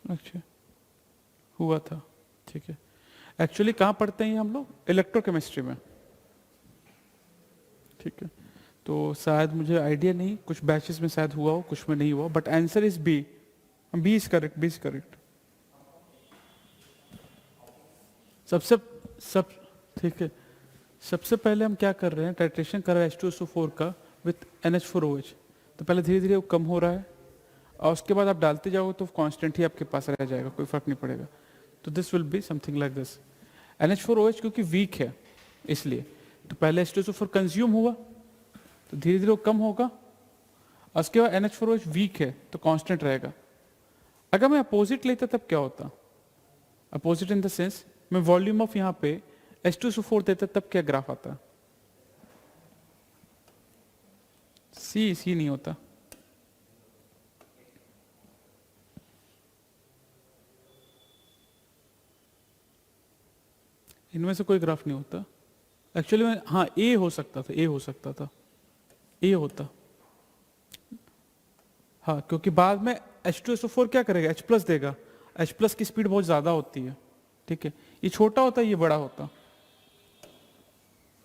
अच्छा, हुआ था, ठीक है। एक्चुअली कहाँ पढ़ते हैं ये हम लोग? इलेक्ट्रोकेमिस्ट्री में, ठीक है? तो शायद मुझे आइडिया नहीं, कुछ बैचेस में शायद हुआ हो, कुछ में नहीं हुआ, but answer is B. B is correct, B is correct. सब ठीक है। सबसे पहले हम क्या कर रहे हैं, टाइट्रेशन कर रहे हैं H2SO4 का विथ NH4OH। तो पहले धीरे धीरे वो कम हो रहा है और उसके बाद आप डालते जाओगे तो कांस्टेंट ही आपके पास रह जाएगा, कोई फर्क नहीं पड़ेगा। तो this will be something like this. NH4OH क्योंकि वीक है इसलिए, तो पहले H2SO4 कंज्यूम हुआ तो धीरे धीरे वो कम होगा और उसके बाद NH4OH वीक है तो कांस्टेंट रहेगा। अगर मैं अपोजिट लेता तब क्या होता? अपोजिट इन द सेंस मैं वॉल्यूम ऑफ यहाँ पे H2SO4 देता तब क्या ग्राफ आता? सी नहीं होता। इनमें से कोई ग्राफ नहीं होता एक्चुअली में। हाँ, ए हो सकता था, ए हो सकता था, ए होता। हाँ, क्योंकि बाद में H2SO4 क्या करेगा, H+ देगा। H+ की स्पीड बहुत ज्यादा होती है, ठीक है? ये छोटा होता है, ये बड़ा होता,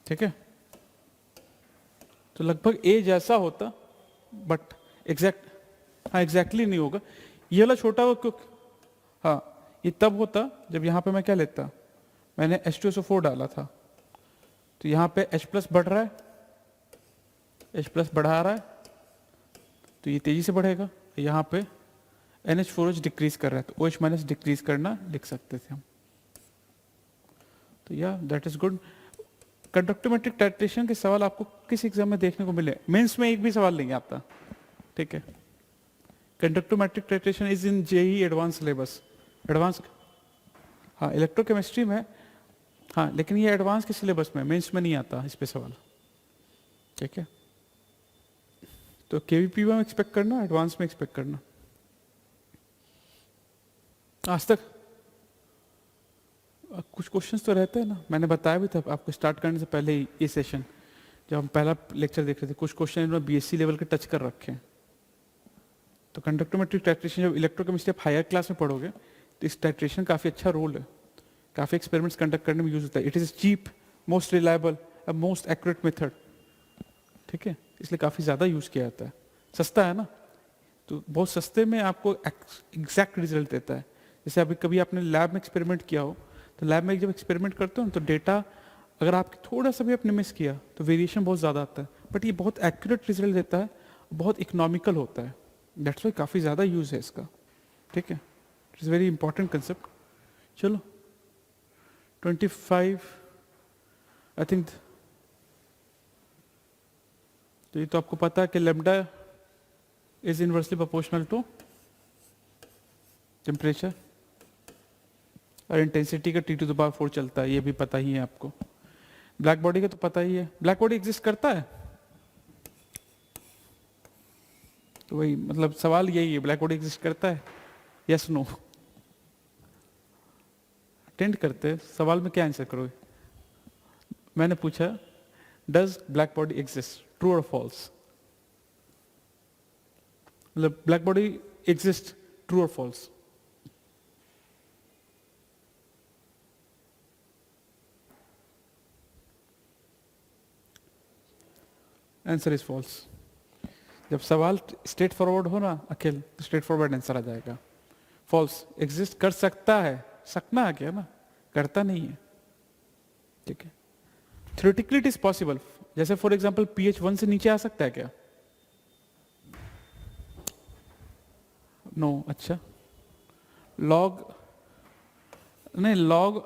ठीक है? तो लगभग ए जैसा होता, बट हाँ एग्जैक्टली नहीं होगा। ये वाला छोटा हो क्योंकि हाँ, ये तब होता जब यहाँ पे मैं क्या लेता, मैंने H2SO4 डाला था, तो यहाँ पे H+ बढ़ रहा है, H+ बढ़ा रहा है, तो ये तेजी से बढ़ेगा। यहाँ पे NH4OH डिक्रीज कर रहा है, तो OH- डिक्रीज करना लिख सकते थे हम। तो या that is good. Conductometric titration के सवाल आपको किस एग्जाम में देखने को मिले? मेंस में एक भी सवाल नहीं आता, ठीक है? Conductometric titration is in JEE advance syllabus. Advance, हाँ इलेक्ट्रोकेमिस्ट्री में, हाँ लेकिन ये एडवांस के सिलेबस में, मेंस में नहीं आता इस पे सवाल, ठीक है। तो केवीपी में एक्सपेक्ट करना, एडवांस में एक्सपेक्ट करना। आज तक कुछ क्वेश्चंस तो रहते हैं ना, मैंने बताया भी था आपको स्टार्ट करने से पहले ही ये सेशन, जब हम पहला लेक्चर देख रहे थे, कुछ क्वेश्चन इन्होंने बीएससी लेवल के टच कर रखे हैं। तो कंडक्टोमेट्रिक टाइट्रेशन जब इलेक्ट्रोकेमिस्ट्री आप हायर क्लास में पढ़ोगे तो इस टाइट्रेशन काफ़ी अच्छा रोल है, काफ़ी एक्सपेरिमेंट्स कंडक्ट करने में यूज होता है। It is cheap, most reliable और मोस्ट एक्यूरेट मेथड, ठीक है, इसलिए काफ़ी ज़्यादा यूज किया जाता है। सस्ता है ना, तो बहुत सस्ते में आपको एग्जैक्ट रिजल्ट देता है। जैसे अभी कभी आपने लैब में एक्सपेरिमेंट किया हो, तो लैब में जब एक्सपेरिमेंट करते हो तो डेटा अगर आप थोड़ा सा भी आपने मिस किया तो वेरिएशन बहुत ज़्यादा आता है, बट ये बहुत एक्यूरेट रिजल्ट देता है, बहुत इकोनॉमिकल होता है। दैट्स वाई काफ़ी ज़्यादा यूज है इसका, ठीक है। It is very important concept. चलो 25 आई थिंक, तो ये तो आपको पता है कि lambda is inversely proportional to temperature और इंटेंसिटी का T⁴ चलता है, ये भी पता ही है आपको। ब्लैक बॉडी का तो पता ही है, ब्लैक बॉडी एग्जिस्ट करता है, तो वही मतलब सवाल यही है, ब्लैक बॉडी एग्जिस्ट करता है, यस नो। अटेंड करते सवाल में क्या आंसर करोगे? मैंने पूछा does black body exist, true और फॉल्स, मतलब ब्लैक बॉडी एग्जिस्ट, ट्रू और फॉल्स। Answer is false. जब सवाल स्ट्रेट फॉरवर्ड हो ना अखिल, तो स्ट्रेट फॉरवर्ड आंसर आ जाएगा। फॉल्स, एग्जिस्ट कर सकता है, सकना है क्या ना, करता नहीं है, ठीक है। थ्योरेटिकली इट इज पॉसिबल, जैसे फॉर एग्जांपल pH 1 से नीचे आ सकता है क्या? नो अच्छा, लॉग नहीं, लॉग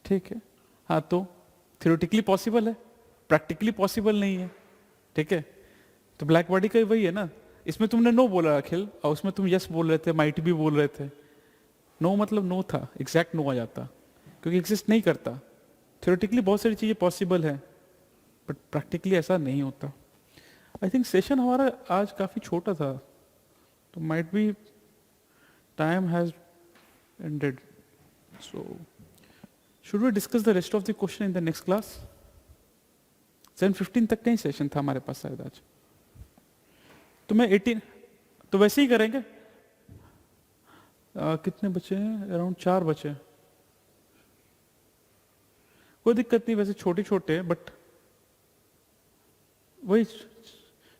ठीक है, हाँ तो थ्योरेटिकली पॉसिबल है, प्रैक्टिकली पॉसिबल नहीं है, ठीक है। तो ब्लैक बॉडी का वही है ना, इसमें तुमने नो बोला अखिल और उसमें तुम यस बोल रहे थे, माइट भी बोल रहे थे। नो मतलब नो था, एग्जैक्ट नो आ जाता, क्योंकि एग्जिस्ट नहीं करता। थ्योरेटिकली बहुत सारी चीजें पॉसिबल है, बट प्रैक्टिकली ऐसा नहीं होता। आई थिंक सेशन हमारा आज काफी छोटा था, तो might be time has ended, so should we discuss the rest of the question in the next class? 7:15 तक का ही सेशन था हमारे पास शायद आज, तो मैं 18, तो वैसे ही करेंगे। कितने बचे हैं? अराउंड 4 बचे, कोई दिक्कत नहीं, वैसे छोटे छोटे हैं, बट वही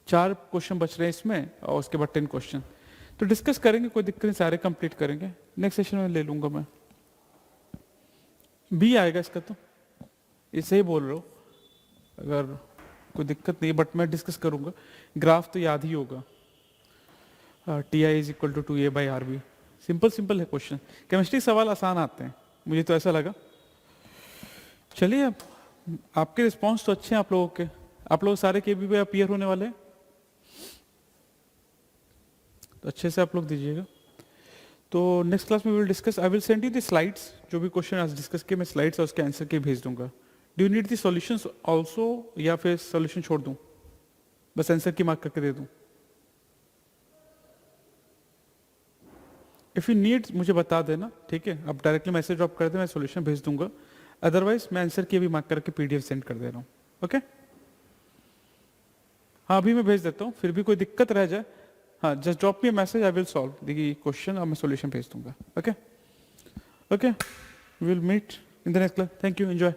4 क्वेश्चन बच रहे हैं इसमें और उसके बाद 10 क्वेश्चन, तो डिस्कस करेंगे, कोई दिक्कत नहीं, सारे कंप्लीट करेंगे। नेक्स्ट सेशन में ले लूंगा मैं, बी आएगा इसका, तो इसे ही बोल रहा हूँ, अगर कोई दिक्कत नहीं, बट मैं डिस्कस करूंगा। ग्राफ तो याद ही होगा, TI is equal to 2a/RB, simple simple है क्वेश्चन। केमिस्ट्री सवाल आसान आते हैं, मुझे तो ऐसा लगा। चलिए, अब आपके रिस्पांस तो अच्छे हैं आप लोगों के, आप लोग सारे के भी अपीयर होने वाले हैं, तो अच्छे से आप लोग दीजिएगा। तो नेक्स्ट क्लास में will discuss, I will send you the slides, जो भी क्वेश्चन आज डिस्कस किए मैं स्लाइड्स और उसके आंसर के भेज दूंगा। Do you need the solutions also, या फिर सॉल्यूशन छोड़ दूं, बस आंसर की मार्क करके दे दूं? इफ यू नीड मुझे बता देना, ठीक है, आप डायरेक्टली मैसेज ड्रॉप कर दे, मैं सॉल्यूशन भेज दूंगा, अदरवाइज मैं आंसर की भी मार्क करके PDF सेंड कर दे रहा हूँ, ओके। हाँ अभी मैं भेज देता हूँ, फिर भी कोई दिक्कत रह जाए, हाँ just drop me message, I will solve the question और मैं सॉल्यूशन भेज दूंगा, okay okay. We will meet in the next class, thank you, enjoy.